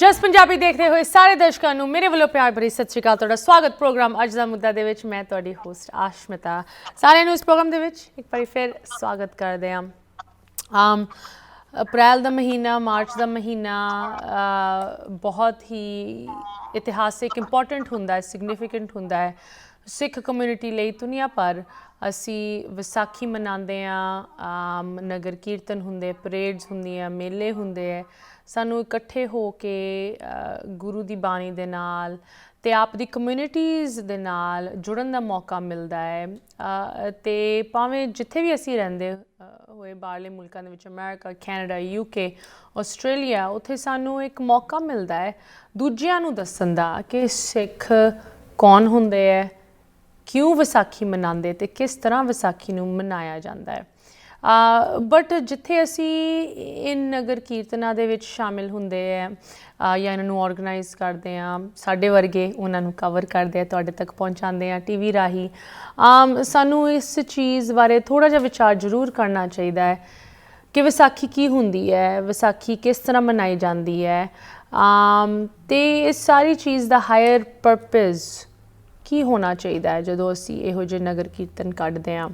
ਜਸ ਪੰਜਾਬੀ ਦੇਖਦੇ ਹੋਏ ਸਾਰੇ ਦਰਸ਼ਕਾਂ ਨੂੰ ਮੇਰੇ ਵੱਲੋਂ ਪਿਆਰ ਭਰੀ ਸਤਿ ਸ਼੍ਰੀ ਅਕਾਲ। ਤੁਹਾਡਾ ਸਵਾਗਤ ਪ੍ਰੋਗਰਾਮ ਅੱਜ ਦਾ ਮੁੱਦਾ ਦੇ ਵਿੱਚ। ਮੈਂ ਤੁਹਾਡੀ ਹੋਸਟ ਆਸ਼ਮਿਤਾ, ਸਾਰਿਆਂ ਨੂੰ ਇਸ ਪ੍ਰੋਗਰਾਮ ਦੇ ਵਿੱਚ ਇੱਕ ਵਾਰੀ ਫਿਰ ਸਵਾਗਤ ਕਰਦੇ ਹਾਂ। ਅਪ੍ਰੈਲ ਦਾ ਮਹੀਨਾ, ਮਾਰਚ ਦਾ ਮਹੀਨਾ ਬਹੁਤ ਹੀ ਇਤਿਹਾਸਿਕ ਇੰਪੋਰਟੈਂਟ ਹੁੰਦਾ ਹੈ, ਸਿਗਨੀਫਿਕੈਂਟ ਹੁੰਦਾ ਹੈ ਸਿੱਖ ਕਮਿਊਨਿਟੀ ਲਈ। ਦੁਨੀਆ ਭਰ ਅਸੀਂ ਵਿਸਾਖੀ ਮਨਾਉਂਦੇ ਹਾਂ, ਨਗਰ ਕੀਰਤਨ ਹੁੰਦੇ, ਪਰੇਡਸ ਹੁੰਦੀਆਂ, ਮੇਲੇ ਹੁੰਦੇ ਹੈ। ਸਾਨੂੰ ਇਕੱਠੇ ਹੋ ਕੇ ਗੁਰੂ ਦੀ ਬਾਣੀ ਦੇ ਨਾਲ ਅਤੇ ਆਪ ਦੀ ਕਮਿਊਨਿਟੀਜ਼ ਦੇ ਨਾਲ ਜੁੜਨ ਦਾ ਮੌਕਾ ਮਿਲਦਾ ਹੈ। ਅਤੇ ਭਾਵੇਂ ਜਿੱਥੇ ਵੀ ਅਸੀਂ ਰਹਿੰਦੇ ਹੋਏ ਬਾਹਰਲੇ ਮੁਲਕਾਂ ਦੇ ਵਿੱਚ, ਅਮਰੀਕਾ, ਕੈਨੇਡਾ, UK, ਆਸਟ੍ਰੇਲੀਆ, ਉੱਥੇ ਸਾਨੂੰ ਇੱਕ ਮੌਕਾ ਮਿਲਦਾ ਹੈ ਦੂਜਿਆਂ ਨੂੰ ਦੱਸਣ ਦਾ ਕਿ ਸਿੱਖ ਕੌਣ ਹੁੰਦੇ ਹੈ, ਕਿਉਂ ਵਿਸਾਖੀ ਮਨਾਉਂਦੇ ਅਤੇ ਕਿਸ ਤਰ੍ਹਾਂ ਵਿਸਾਖੀ ਨੂੰ ਮਨਾਇਆ ਜਾਂਦਾ ਹੈ। ਬਟ ਜਿੱਥੇ ਅਸੀਂ ਇਨ ਨਗਰ ਕੀਰਤਨਾਂ ਦੇ ਵਿੱਚ ਸ਼ਾਮਿਲ ਹੁੰਦੇ ਹੈ ਜਾਂ ਇਹਨਾਂ ਨੂੰ ਔਰਗਨਾਈਜ਼ ਕਰਦੇ ਹਾਂ, ਸਾਡੇ ਵਰਗੇ ਉਹਨਾਂ ਨੂੰ ਕਵਰ ਕਰਦੇ ਆ, ਤੁਹਾਡੇ ਤੱਕ ਪਹੁੰਚਾਉਂਦੇ ਹਾਂ TV ਰਾਹੀਂ, ਸਾਨੂੰ ਇਸ ਚੀਜ਼ ਬਾਰੇ ਥੋੜ੍ਹਾ ਜਿਹਾ ਵਿਚਾਰ ਜ਼ਰੂਰ ਕਰਨਾ ਚਾਹੀਦਾ ਹੈ ਕਿ ਵਿਸਾਖੀ ਕੀ ਹੁੰਦੀ ਹੈ, ਵਿਸਾਖੀ ਕਿਸ ਤਰ੍ਹਾਂ ਮਨਾਈ ਜਾਂਦੀ ਹੈ, ਅਤੇ ਇਸ ਸਾਰੀ ਚੀਜ਼ ਦਾ ਹਾਇਰ ਪਰਪਸ ਕੀ ਹੋਣਾ ਚਾਹੀਦਾ ਹੈ ਜਦੋਂ ਅਸੀਂ ਇਹੋ ਜਿਹੇ ਨਗਰ ਕੀਰਤਨ ਕੱਢਦੇ ਹਾਂ।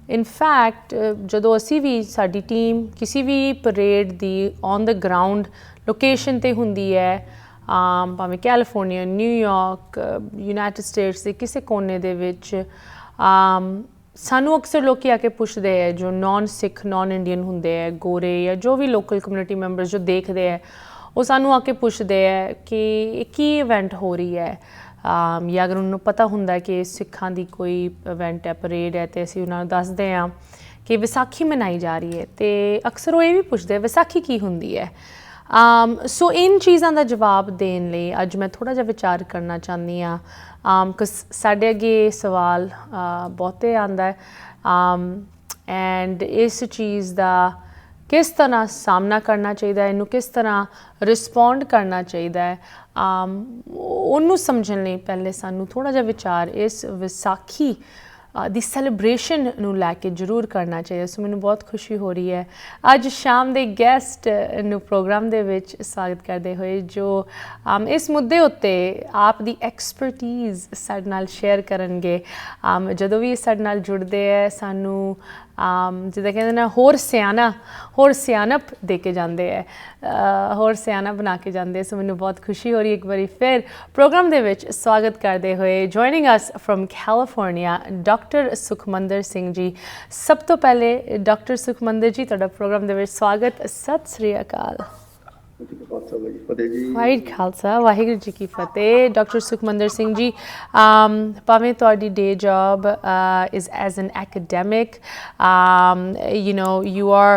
ਇਨਫੈਕਟ ਜਦੋਂ ਅਸੀਂ ਵੀ, ਸਾਡੀ ਟੀਮ ਕਿਸੇ ਵੀ parade the on the ground location 'ਤੇ ਹੁੰਦੀ ਹੈ, ਭਾਵੇਂ ਕੈਲੀਫੋਰਨੀਆ, ਨਿਊਯਾਰਕ, ਯੂਨਾਈਟਿਡ ਸਟੇਟਸ ਦੇ ਕਿਸੇ ਕੋਨੇ ਦੇ ਵਿੱਚ, ਸਾਨੂੰ ਅਕਸਰ ਲੋਕ ਆ ਕੇ ਪੁੱਛਦੇ ਹੈ, ਜੋ ਨੌਨ ਸਿੱਖ, ਨੌਨ ਇੰਡੀਅਨ ਹੁੰਦੇ ਹੈ, ਗੋਰੇ ਜਾਂ ਜੋ ਵੀ ਲੋਕਲ ਕਮਿਊਨਿਟੀ ਮੈਂਬਰਸ ਜੋ ਦੇਖਦੇ ਹੈ, ਉਹ ਸਾਨੂੰ ਆ ਕੇ ਪੁੱਛਦੇ ਹੈ ਕਿ ਇਹ ਕੀ ਇਵੈਂਟ ਹੋ ਰਹੀ ਹੈ, ਜਾਂ ਅਗਰ ਉਹਨਾਂ ਨੂੰ ਪਤਾ ਹੁੰਦਾ ਕਿ ਸਿੱਖਾਂ ਦੀ ਕੋਈ ਇਵੈਂਟ ਹੈ, ਪਰੇਡ ਹੈ, ਅਤੇ ਅਸੀਂ ਉਹਨਾਂ ਨੂੰ ਦੱਸਦੇ ਹਾਂ ਕਿ ਵਿਸਾਖੀ ਮਨਾਈ ਜਾ ਰਹੀ ਹੈ, ਅਤੇ ਅਕਸਰ ਉਹ ਇਹ ਵੀ ਪੁੱਛਦੇ ਵਿਸਾਖੀ ਕੀ ਹੁੰਦੀ ਹੈ। ਸੋ ਇਨ ਚੀਜ਼ਾਂ ਦਾ ਜਵਾਬ ਦੇਣ ਲਈ ਅੱਜ ਮੈਂ ਥੋੜ੍ਹਾ ਜਿਹਾ ਵਿਚਾਰ ਕਰਨਾ ਚਾਹੁੰਦੀ ਹਾਂ, ਸਾਡੇ ਅੱਗੇ ਸਵਾਲ ਬਹੁਤੇ ਆਉਂਦਾ ਹੈ, ਐਂਡ ਇਸ ਚੀਜ਼ ਦਾ ਕਿਸ ਤਰ੍ਹਾਂ ਸਾਹਮਣਾ ਕਰਨਾ ਚਾਹੀਦਾ, ਇਹਨੂੰ ਕਿਸ ਤਰ੍ਹਾਂ ਰਿਸਪੌਂਡ ਕਰਨਾ ਚਾਹੀਦਾ ਹੈ, ਉਹਨੂੰ ਸਮਝਣ ਲਈ ਪਹਿਲੇ ਸਾਨੂੰ ਥੋੜ੍ਹਾ ਜਿਹਾ ਵਿਚਾਰ ਇਸ ਵਿਸਾਖੀ ਦੀ ਸੈਲੀਬ੍ਰੇਸ਼ਨ ਨੂੰ ਲੈ ਕੇ ਜ਼ਰੂਰ ਕਰਨਾ ਚਾਹੀਦਾ। ਸੋ ਮੈਨੂੰ ਬਹੁਤ ਖੁਸ਼ੀ ਹੋ ਰਹੀ ਹੈ ਅੱਜ ਸ਼ਾਮ ਦੇ ਗੈਸਟ ਨੂੰ ਪ੍ਰੋਗਰਾਮ ਦੇ ਵਿੱਚ ਸਵਾਗਤ ਕਰਦੇ ਹੋਏ, ਜੋ ਇਸ ਮੁੱਦੇ ਉੱਤੇ ਆਪ ਦੀ ਐਕਸਪਰਟੀਜ਼ ਸਾਡੇ ਨਾਲ ਸ਼ੇਅਰ ਕਰਨਗੇ। ਜਦੋਂ ਵੀ ਸਾਡੇ ਨਾਲ ਜੁੜਦੇ ਹੈ, ਸਾਨੂੰ ਜਿੱਦਾਂ ਕਹਿੰਦੇ ਨਾ, ਹੋਰ ਸਿਆਣਪ ਦੇ ਕੇ ਜਾਂਦੇ ਹੈ, ਹੋਰ ਸਿਆਣਾ ਬਣਾ ਕੇ ਜਾਂਦੇ। ਸੋ ਮੈਨੂੰ ਬਹੁਤ ਖੁਸ਼ੀ ਹੋ ਰਹੀ ਇੱਕ ਵਾਰੀ ਫਿਰ ਪ੍ਰੋਗਰਾਮ ਦੇ ਵਿੱਚ ਸਵਾਗਤ ਕਰਦੇ ਹੋਏ, joining us from California, doctor Sukhmandar Singh ji. ਸਭ ਤੋਂ ਪਹਿਲੇ ਡਾਕਟਰ ਸੁਖਮੰਦਰ ਜੀ, ਤੁਹਾਡਾ ਪ੍ਰੋਗਰਾਮ ਦੇ ਵਿੱਚ ਸਵਾਗਤ। ਸਤਿ ਸ੍ਰੀ ਅਕਾਲ। ਵਾਹਿਗੁਰੂ ਖਾਲਸਾ, ਵਾਹਿਗੁਰੂ ਜੀ ਕੀ ਫਤਿਹ। ਡਾਕਟਰ ਸੁਖਮੰਦਰ ਸਿੰਘ ਜੀ, ਭਾਵੇਂ ਤੁਹਾਡੀ ਡੇ job is as an academic, you are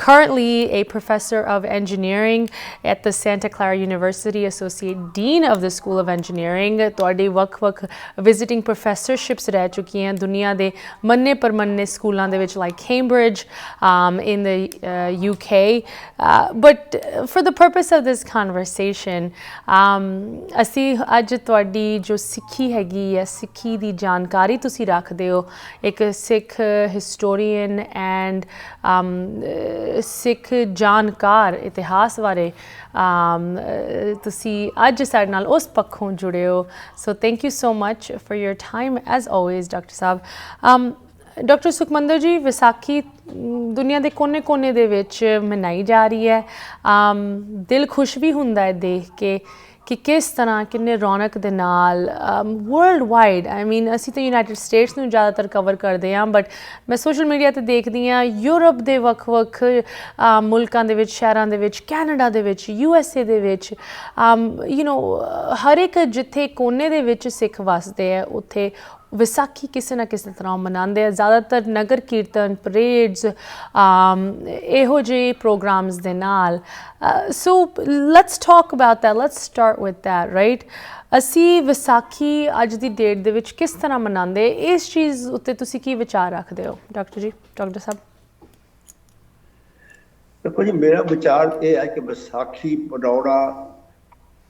currently a professor of engineering at the Santa Clara University, associate dean of the School of Engineering. ਤੁਹਾਡੀ ਵੱਖ-ਵੱਖ visiting professorships ਰਹਿ ਚੁੱਕੀਆਂ ਦੁਨੀਆ ਦੇ ਮੰਨੇ ਪਰਮੰਨੇ ਸਕੂਲਾਂ ਦੇ ਵਿੱਚ, like Cambridge in the UK, but for the purpose of this conversation, ਅਸੀਂ ਅੱਜ ਤੁਹਾਡੀ ਜੋ ਸਿੱਖੀ ਹੈਗੀ ਹੈ, ਸਿੱਖੀ ਦੀ ਜਾਣਕਾਰੀ ਤੁਸੀਂ ਰੱਖਦੇ ਹੋ, ਇੱਕ ਸਿੱਖ ਹਿਸਟੋਰੀਅਨ ਐਂਡ ਸਿੱਖ ਜਾਣਕਾਰ ਇਤਿਹਾਸ ਬਾਰੇ, ਤੁਸੀਂ ਅੱਜ ਸਾਡੇ ਨਾਲ ਉਸ ਪੱਖੋਂ ਜੁੜੇ ਹੋ। So thank you so much for your time as always doctor ਸਾਹਿਬ। ਡਾਕਟਰ ਸੁਖਮੰਦਰ ਜੀ, ਵਿਸਾਖੀ ਦੁਨੀਆ ਦੇ ਕੋਨੇ ਦੇ ਵਿੱਚ ਮਨਾਈ ਜਾ ਰਹੀ ਹੈ। ਦਿਲ ਖੁਸ਼ ਵੀ ਹੁੰਦਾ ਹੈ ਦੇਖ ਕੇ ਕਿ ਕਿਸ ਤਰ੍ਹਾਂ, ਕਿੰਨੇ ਰੌਣਕ ਦੇ ਨਾਲ ਵਰਲਡ ਵਾਈਡ, ਅਸੀਂ ਤਾਂ ਯੂਨਾਈਟਿਡ ਸਟੇਟਸ ਨੂੰ ਜ਼ਿਆਦਾਤਰ ਕਵਰ ਕਰਦੇ ਹਾਂ, ਬਟ ਮੈਂ ਸੋਸ਼ਲ ਮੀਡੀਆ 'ਤੇ ਦੇਖਦੀ ਹਾਂ ਯੂਰਪ ਦੇ ਵੱਖ-ਵੱਖ ਮੁਲਕਾਂ ਦੇ ਵਿੱਚ, ਸ਼ਹਿਰਾਂ ਦੇ ਵਿੱਚ, ਕੈਨੇਡਾ ਦੇ ਵਿੱਚ, USA ਦੇ ਵਿੱਚ, ਹਰ ਇੱਕ ਜਿੱਥੇ ਕੋਨੇ ਦੇ ਵਿੱਚ ਸਿੱਖ ਵੱਸਦੇ ਹੈ, ਉੱਥੇ ਵਿਸਾਖੀ ਕਿਸੇ ਨਾ ਕਿਸੇ ਤਰ੍ਹਾਂ ਮਨਾਉਂਦੇ ਆ। ਜ਼ਿਆਦਾਤਰ ਨਗਰ ਕੀਰਤਨ, ਪਰੇਡਸ, ਇਹੋ ਜਿਹੇ ਪ੍ਰੋਗਰਾਮਸ ਦੇ ਨਾਲ। So let's talk about that, let's start with that, right. ਅਸੀਂ ਵਿਸਾਖੀ ਅੱਜ ਦੀ ਡੇਟ ਦੇ ਵਿੱਚ ਕਿਸ ਤਰ੍ਹਾਂ ਮਨਾਉਂਦੇ, ਇਸ ਚੀਜ਼ ਉੱਤੇ ਤੁਸੀਂ ਕੀ ਵਿਚਾਰ ਰੱਖਦੇ ਹੋ ਡਾਕਟਰ ਜੀ, ਡਾਕਟਰ ਸਾਹਿਬ? देखो जी, मेरा विचार ये है कि बैसाखी मनाना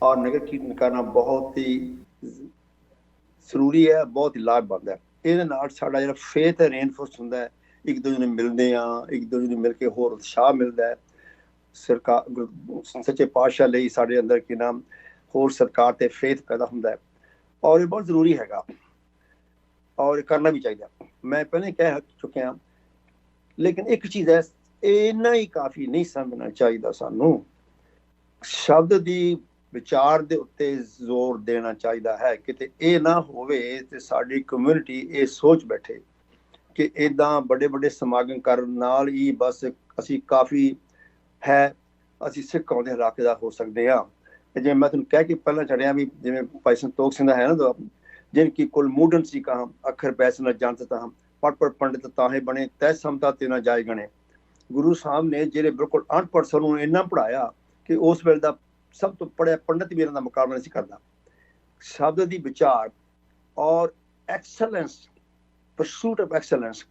और नगर कीर्तन करना बहुत ही ਜ਼ਰੂਰੀ ਹੈ, ਬਹੁਤ ਹੀ ਲਾਭਵੰਦ ਹੈ। ਇਹਦੇ ਨਾਲ ਸਾਡਾ ਜਿਹੜਾ ਫੇਥ ਰੇਨਫੋਰਸ ਹੁੰਦਾ ਹੈ, ਇੱਕ ਦੂਜੇ ਨੂੰ ਮਿਲਦੇ ਹਾਂ, ਇੱਕ ਦੂਜੇ ਨੂੰ ਮਿਲ ਕੇ ਹੋਰ ਉਤਸ਼ਾਹ ਮਿਲਦਾ ਹੈ। सरकार सच्चे पातशाह ਲਈ ਸਾਡੇ ਅੰਦਰ ਕੀ ਨਾਮ ਹੋਰ ਸਰਕਾਰ ਤੇ ਫੇਥ ਪੈਦਾ ਹੁੰਦਾ ਹੈ ਔਰ ਇਹ ਬਹੁਤ ਜ਼ਰੂਰੀ ਹੈਗਾ ਔਰ ਕਰਨਾ ਵੀ ਚਾਹੀਦਾ। ਮੈਂ ਪਹਿਲੇ ਕਹਿ ਚੁੱਕਿਆ ਲੇਕਿਨ ਇੱਕ ਚੀਜ਼ ਹੈ ਇੰਨਾ ਹੀ ਕਾਫੀ ਨਹੀਂ ਸਮਝਣਾ ਚਾਹੀਦਾ ਸਾਨੂੰ ਸ਼ਬਦ ਦੀ ਵਿਚਾਰ ਦੇ ਉੱਤੇ ਜ਼ੋਰ ਦੇਣਾ ਚਾਹੀਦਾ ਹੈ ਕਿਤੇ ਇਹ ਨਾ ਹੋਵੇ ਤੇ ਸਾਡੀ ਕਮਿਊਨਿਟੀ ਇਹ ਸੋਚ ਬੈਠੇ ਕਿ ਇੱਦਾਂ ਵੱਡੇ ਵੱਡੇ ਸਮਾਗਮ ਕਰਨ ਨਾਲ ਹੀ ਬਸ ਅਸੀਂ ਕਾਫੀ ਹੈ ਅਸੀਂ ਸਿੱਖ ਦੇ ਇਲਾਕੇ ਦਾ ਹੋ ਸਕਦੇ ਹਾਂ। ਜਿਵੇਂ ਮੈਂ ਤੁਹਾਨੂੰ ਕਹਿ ਕੇ ਪਹਿਲਾਂ ਚੜਿਆ ਵੀ ਜਿਵੇਂ ਭਾਈ ਸੰਤੋਖ ਸਿੰਘ ਦਾ ਹੈ ਨਾ जिनकी कुल मूडन सी कहा अखर पैस न जानत तां पढ़ पढ़ पंडित ताहे बने तय समता ते न जाए गणे। गुरु साहब ने ਜਿਹੜੇ ਬਿਲਕੁਲ ਅਨਪੜ੍ਹ ਸਨ ਨੂੰ ਇੰਨਾ ਪੜਾਇਆ ਕਿ ਉਸ ਵੇਲੇ ਦਾ ਸਭ ਤੋਂ ਪੜਿਆ ਪੰਡਿਤ ਵੀ ਇਹਨਾਂ ਦਾ ਮੁਕਾਬਲਾ ਨਹੀਂ ਕਰਦਾ। ਸ਼ਬਦ ਦੀ ਵਿਚਾਰ ਔਰ ਐਕਸਲੈਂਸ ਪਰਸੂਟ ਆਫ ਐਕਸਲੈਂਸ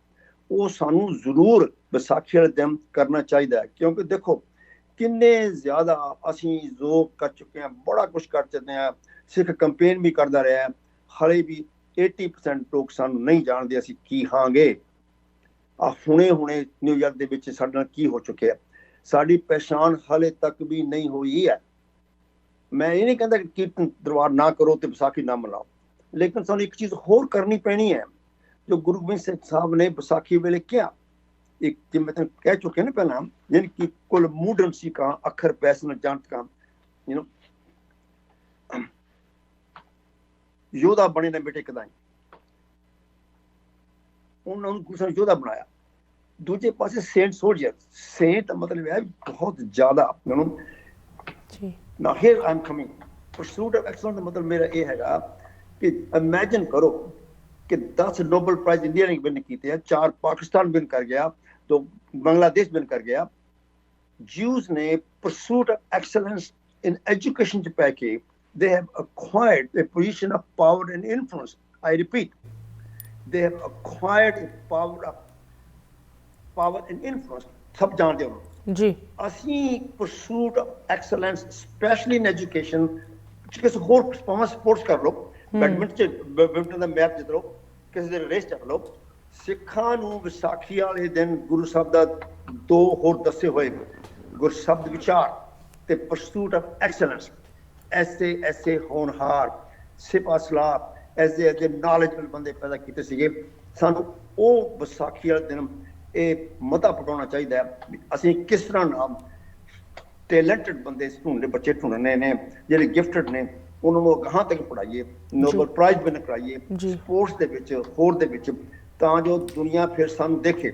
ਉਹ ਸਾਨੂੰ ਜ਼ਰੂਰ ਵਿਸਾਖੀ ਵਾਲੇ ਦਿਨ ਕਰਨਾ ਚਾਹੀਦਾ ਹੈ ਕਿਉਂਕਿ ਦੇਖੋ ਕਿੰਨੇ ਜ਼ਿਆਦਾ ਅਸੀਂ ਜੋ ਕਰ ਚੁੱਕੇ ਹਾਂ ਬੜਾ ਕੁਛ ਕਰ ਚੁੱਕੇ ਹਾਂ। ਸਿੱਖ ਕੰਪੇਨ ਵੀ ਕਰਦਾ ਰਿਹਾ ਹਾਲੇ ਵੀ 80% ਲੋਕ ਸਾਨੂੰ ਨਹੀਂ ਜਾਣਦੇ ਅਸੀਂ ਕੀ ਹਾਂਗੇ। ਆ ਹੁਣੇ ਨਿਊਯਾਰਕ ਦੇ ਵਿੱਚ ਸਾਡੇ ਨਾਲ ਕੀ ਹੋ ਚੁੱਕਿਆ ਸਾਡੀ ਪਹਿਚਾਣ ਹਾਲੇ ਤੱਕ ਵੀ ਨਹੀਂ ਹੋਈ ਹੈ। ਮੈਂ ਇਹ ਨਹੀਂ ਕਹਿੰਦਾ ਕਿ ਕੀਰਤਨ ਦਰਬਾਰ ਨਾ ਕਰੋ ਤੇ ਵਿਸਾਖੀ ਨਾ ਮਨਾਓ ਲੇਕਿਨ ਸਾਨੂੰ ਇੱਕ ਚੀਜ਼ ਹੋਰ ਕਰਨੀ ਪੈਣੀ ਹੈ ਜੋ ਗੁਰੂ ਗੋਬਿੰਦ ਸਿੰਘ ਸਾਹਿਬ ਨੇ ਵਿਸਾਖੀ ਵੇਲੇ ਕਿਹਾ ਇੱਕ ਜਿਵੇਂ ਮੈਂ ਤੁਹਾਨੂੰ ਕਹਿ ਚੁੱਕਿਆ ਨਾ ਪਹਿਲਾਂ ਯਾਨੀ ਕਿ ਕੁਲ ਮੂਡਨ ਸੀ ਕਾਂ ਅੱਖਰ ਪੈਸ न जानत ਕਾਂ ਯੋਧਾ ਬਣੇ ਨੇ ਬੇਟੇ ਕਦਾਈ ਉਹਨਾਂ ਨੂੰ ਗੁਰੂ ਸਾਹਿਬ ਯੋਧਾ ਬਣਾਇਆ। ਦੂਜੇ ਪਾਸੇ ਸੇਂਟ ਸੋਲਜਰ ਸੇਂਟ ਦਾ ਮਤਲਬ ਹੈ ਬਹੁਤ ਜ਼ਿਆਦਾ ਜੀ ਨਾ here I am coming pursuit of excellence ਦਾ ਮਤਲਬ ਮੇਰਾ ਇਹ ਹੈਗਾ ਕਿ ਇਮੇਜਿਨ ਕਰੋ कि 10 नोबल प्राइज इंडिया ने विन किए हैं 4 पाकिस्तान विन कर गया तो बांग्लादेश विन कर गया। Jews ने pursuit of excellence in education च पैके they have acquired a position of power and influence. I repeat, they have acquired a power and influence. सब जानते हो जी। ਅਸੀਂ pursuit of excellence especially in education ਕਿਸੇ ਹੋਰ स्पोर्ट्स कर लो badminton ਦਾ match ਜਿੱਤ ਲਓ ਕਿਸੇ ਦੇ ਰੇਸ ਚੱਕ ਲਓ। ਸਿੱਖਾਂ ਨੂੰ ਵਿਸਾਖੀ ਵਾਲੇ ਦਿਨ ਗੁਰੂ ਸਾਹਿਬ ਦਾ ਦੋ ਹੋਰ ਦੱਸੇ ਹੋਏ ਗੁਰਸ਼ਬਦ ਵਿਚਾਰ ਤੇ ਪਰਸੂਟ ਆਫ ਐਕਸਲੈਂਸ ਐਸੇ ਹੋਣਹਾਰ ਸਿਪਾਹ ਸਲਾਰ ਐਸੇ ਨੌਲੇਜਬਲ ਬੰਦੇ ਪੈਦਾ ਕੀਤੇ ਸੀਗੇ। ਸਾਨੂੰ ਉਹ ਵਿਸਾਖੀ ਵਾਲੇ ਦਿਨ ਇਹ ਮਤਾ ਪਟਾਉਣਾ ਚਾਹੀਦਾ ਹੈ ਅਸੀਂ ਕਿਸ ਤਰ੍ਹਾਂ ਨਾਲ ਟੈਲੈਂਟਡ ਬੰਦੇ ਢੂੰਡਣੇ ਬੱਚੇ ਢੂੰਡਣੇ ਨੇ ਜਿਹੜੇ ਗਿਫਟਡ ਨੇ ਉਹਨਾਂ ਨੂੰ ਅਗਾਂਹ ਤੱਕ ਪੜ੍ਹਾਈਏ ਨੋਬਲ ਪ੍ਰਾਈਜ਼ ਵਿਨ ਕਰਾਈਏ ਸਪੋਰਟਸ ਦੇ ਵਿੱਚ ਹੋਰ ਦੇ ਵਿੱਚ ਤਾਂ ਜੋ ਦੁਨੀਆ ਫਿਰ ਸਾਨੂੰ ਦੇਖੇ।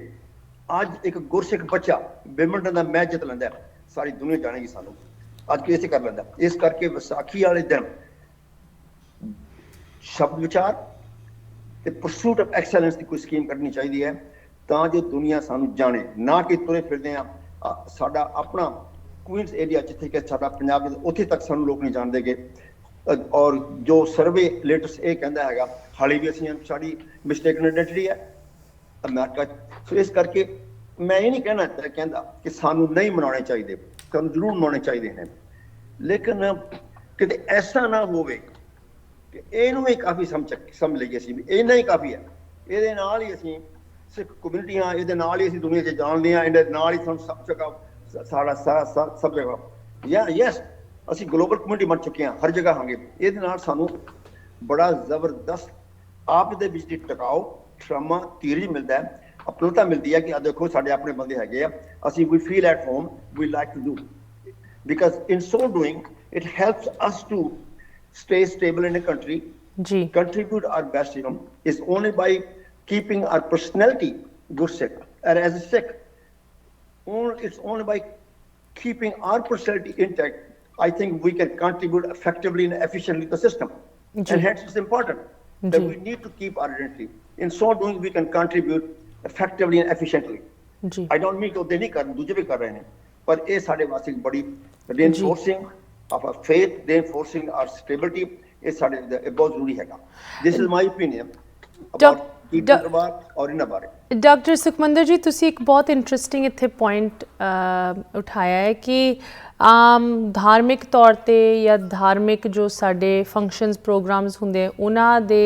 ਅੱਜ ਇੱਕ ਗੁਰਸਿੱਖ ਬੱਚਾ ਬੈਡਮਿੰਟਨ ਦਾ ਮੈਚ ਜਿੱਤ ਲੈਂਦਾ ਸਾਰੀ ਦੁਨੀਆ ਜਾਣੇਗੀ ਸਾਨੂੰ ਅੱਜ ਕਿਵੇਂ ਕਰ ਲੈਂਦਾ। ਇਸ ਕਰਕੇ ਵਿਸਾਖੀ ਵਾਲੇ ਦਿਨ ਸ਼ਬਦ ਵਿਚਾਰ ਤੇ ਪਰਸੂਟ ਆਫ ਐਕਸਲੈਂਸ ਦੀ ਕੋਈ ਸਕੀਮ ਕੱਢਣੀ ਚਾਹੀਦੀ ਹੈ ਤਾਂ ਜੋ ਦੁਨੀਆ ਸਾਨੂੰ ਜਾਣੇ ਨਾ ਕਿ ਤੁਰੇ ਫਿਰਦੇ ਆ ਸਾਡਾ ਆਪਣਾ ਕੁਈਨਸ ਏਰੀਆ ਜਿੱਥੇ ਕਿ ਸਾਡਾ ਪੰਜਾਬ ਉੱਥੇ ਤੱਕ ਸਾਨੂੰ ਲੋਕ ਨਹੀਂ ਜਾਣਦੇਗੇ। ਔਰ ਜੋ ਸਰਵੇ ਲੇਟੈਸਟ ਇਹ ਕਹਿੰਦਾ ਹੈਗਾ ਹਾਲੇ ਵੀ ਅਸੀਂ ਸਾਡੀ ਮਿਸਟੇਕਨ ਆਇਡੈਂਟੀਟੀ ਹੈ ਅਮਰੀਕਾ। ਸੋ ਇਸ ਕਰਕੇ ਮੈਂ ਇਹ ਨਹੀਂ ਕਹਿੰਦਾ ਕਿ ਸਾਨੂੰ ਨਹੀਂ ਮਨਾਉਣੇ ਚਾਹੀਦੇ ਸਾਨੂੰ ਜ਼ਰੂਰ ਮਨਾਉਣੇ ਚਾਹੀਦੇ ਨੇ ਲੇਕਿਨ ਕਿਤੇ ਐਸਾ ਨਾ ਹੋਵੇ ਕਿ ਇਹਨੂੰ ਵੀ ਕਾਫੀ ਸਮਝ ਲਈਏ ਅਸੀਂ ਵੀ ਇੰਨਾ ਹੀ ਕਾਫੀ ਹੈ। ਇਹਦੇ ਨਾਲ ਹੀ ਅਸੀਂ ਸਿੱਖ ਕਮਿਊਨਿਟੀਆਂ ਇਹਦੇ ਨਾਲ ਹੀ ਅਸੀਂ ਦੁਨੀਆ 'ਚ ਜਾਣਦੇ ਹਾਂ ਇਹਦੇ ਨਾਲ ਹੀ ਸਾਨੂੰ ਸਭ ਜਗ੍ਹਾ ਸਾਡਾ ਸਭ ਜਗ੍ਹਾ ਯੈਸ ਅਸੀਂ ਗਲੋਬਲ ਕਮਿਊਨਿਟੀ ਬਣ ਚੁੱਕੇ ਹਾਂ ਹਰ ਜਗ੍ਹਾ ਹਾਂਗੇ। ਇਹਦੇ ਨਾਲ ਸਾਨੂੰ ਬੜਾ ਜ਼ਬਰਦਸਤ ਆਪ ਦੇ ਵਿੱਚ ਦੀ ਟਿਕਾਓ ਸ਼ਰਮਾ ਧੀਰਜ ਮਿਲਦਾ ਹੈ ਆਪਣਤਾ ਮਿਲਦੀ ਹੈ ਕਿ ਆ ਦੇਖੋ ਸਾਡੇ ਆਪਣੇ ਬੰਦੇ ਹੈਗੇ ਆ ਅਸੀਂ ਵੀ feel at home we like to do because in so doing it helps us to stay stable in a country contribute our best is only by keeping our personality good Sikh and as a Sikh it's only by keeping our personality intact I think we can contribute effectively and efficiently to the system and hence it's important that we need to keep our identity in so doing we can contribute effectively and efficiently I don't mean to they nahi kar duje bhi kar rahe hain par ye sade waste badi reinforcing of our faith reinforcing our stability is ਬਹੁਤ ਜ਼ਰੂਰੀ ਹੈਗਾ। This is my opinion about ਕੀਰਤਨ ਦਰਬਾਰ ਔਰ ਇਹਨਾਂ ਬਾਰੇ। Doctor Sukhmandar ਜੀ ਤੁਸੀਂ ਇੱਕ ਬਹੁਤ ਇੰਟਰਸਟਿੰਗ ਇੱਥੇ ਪੁਆਇੰਟ ਉਠਾਇਆ ਹੈ ਕਿ ਆਮ ਧਾਰਮਿਕ ਤੌਰ 'ਤੇ ਜਾਂ ਧਾਰਮਿਕ ਜੋ ਸਾਡੇ ਫੰਕਸ਼ਨਸ ਪ੍ਰੋਗਰਾਮਸ ਹੁੰਦੇ ਉਹਨਾਂ ਦੇ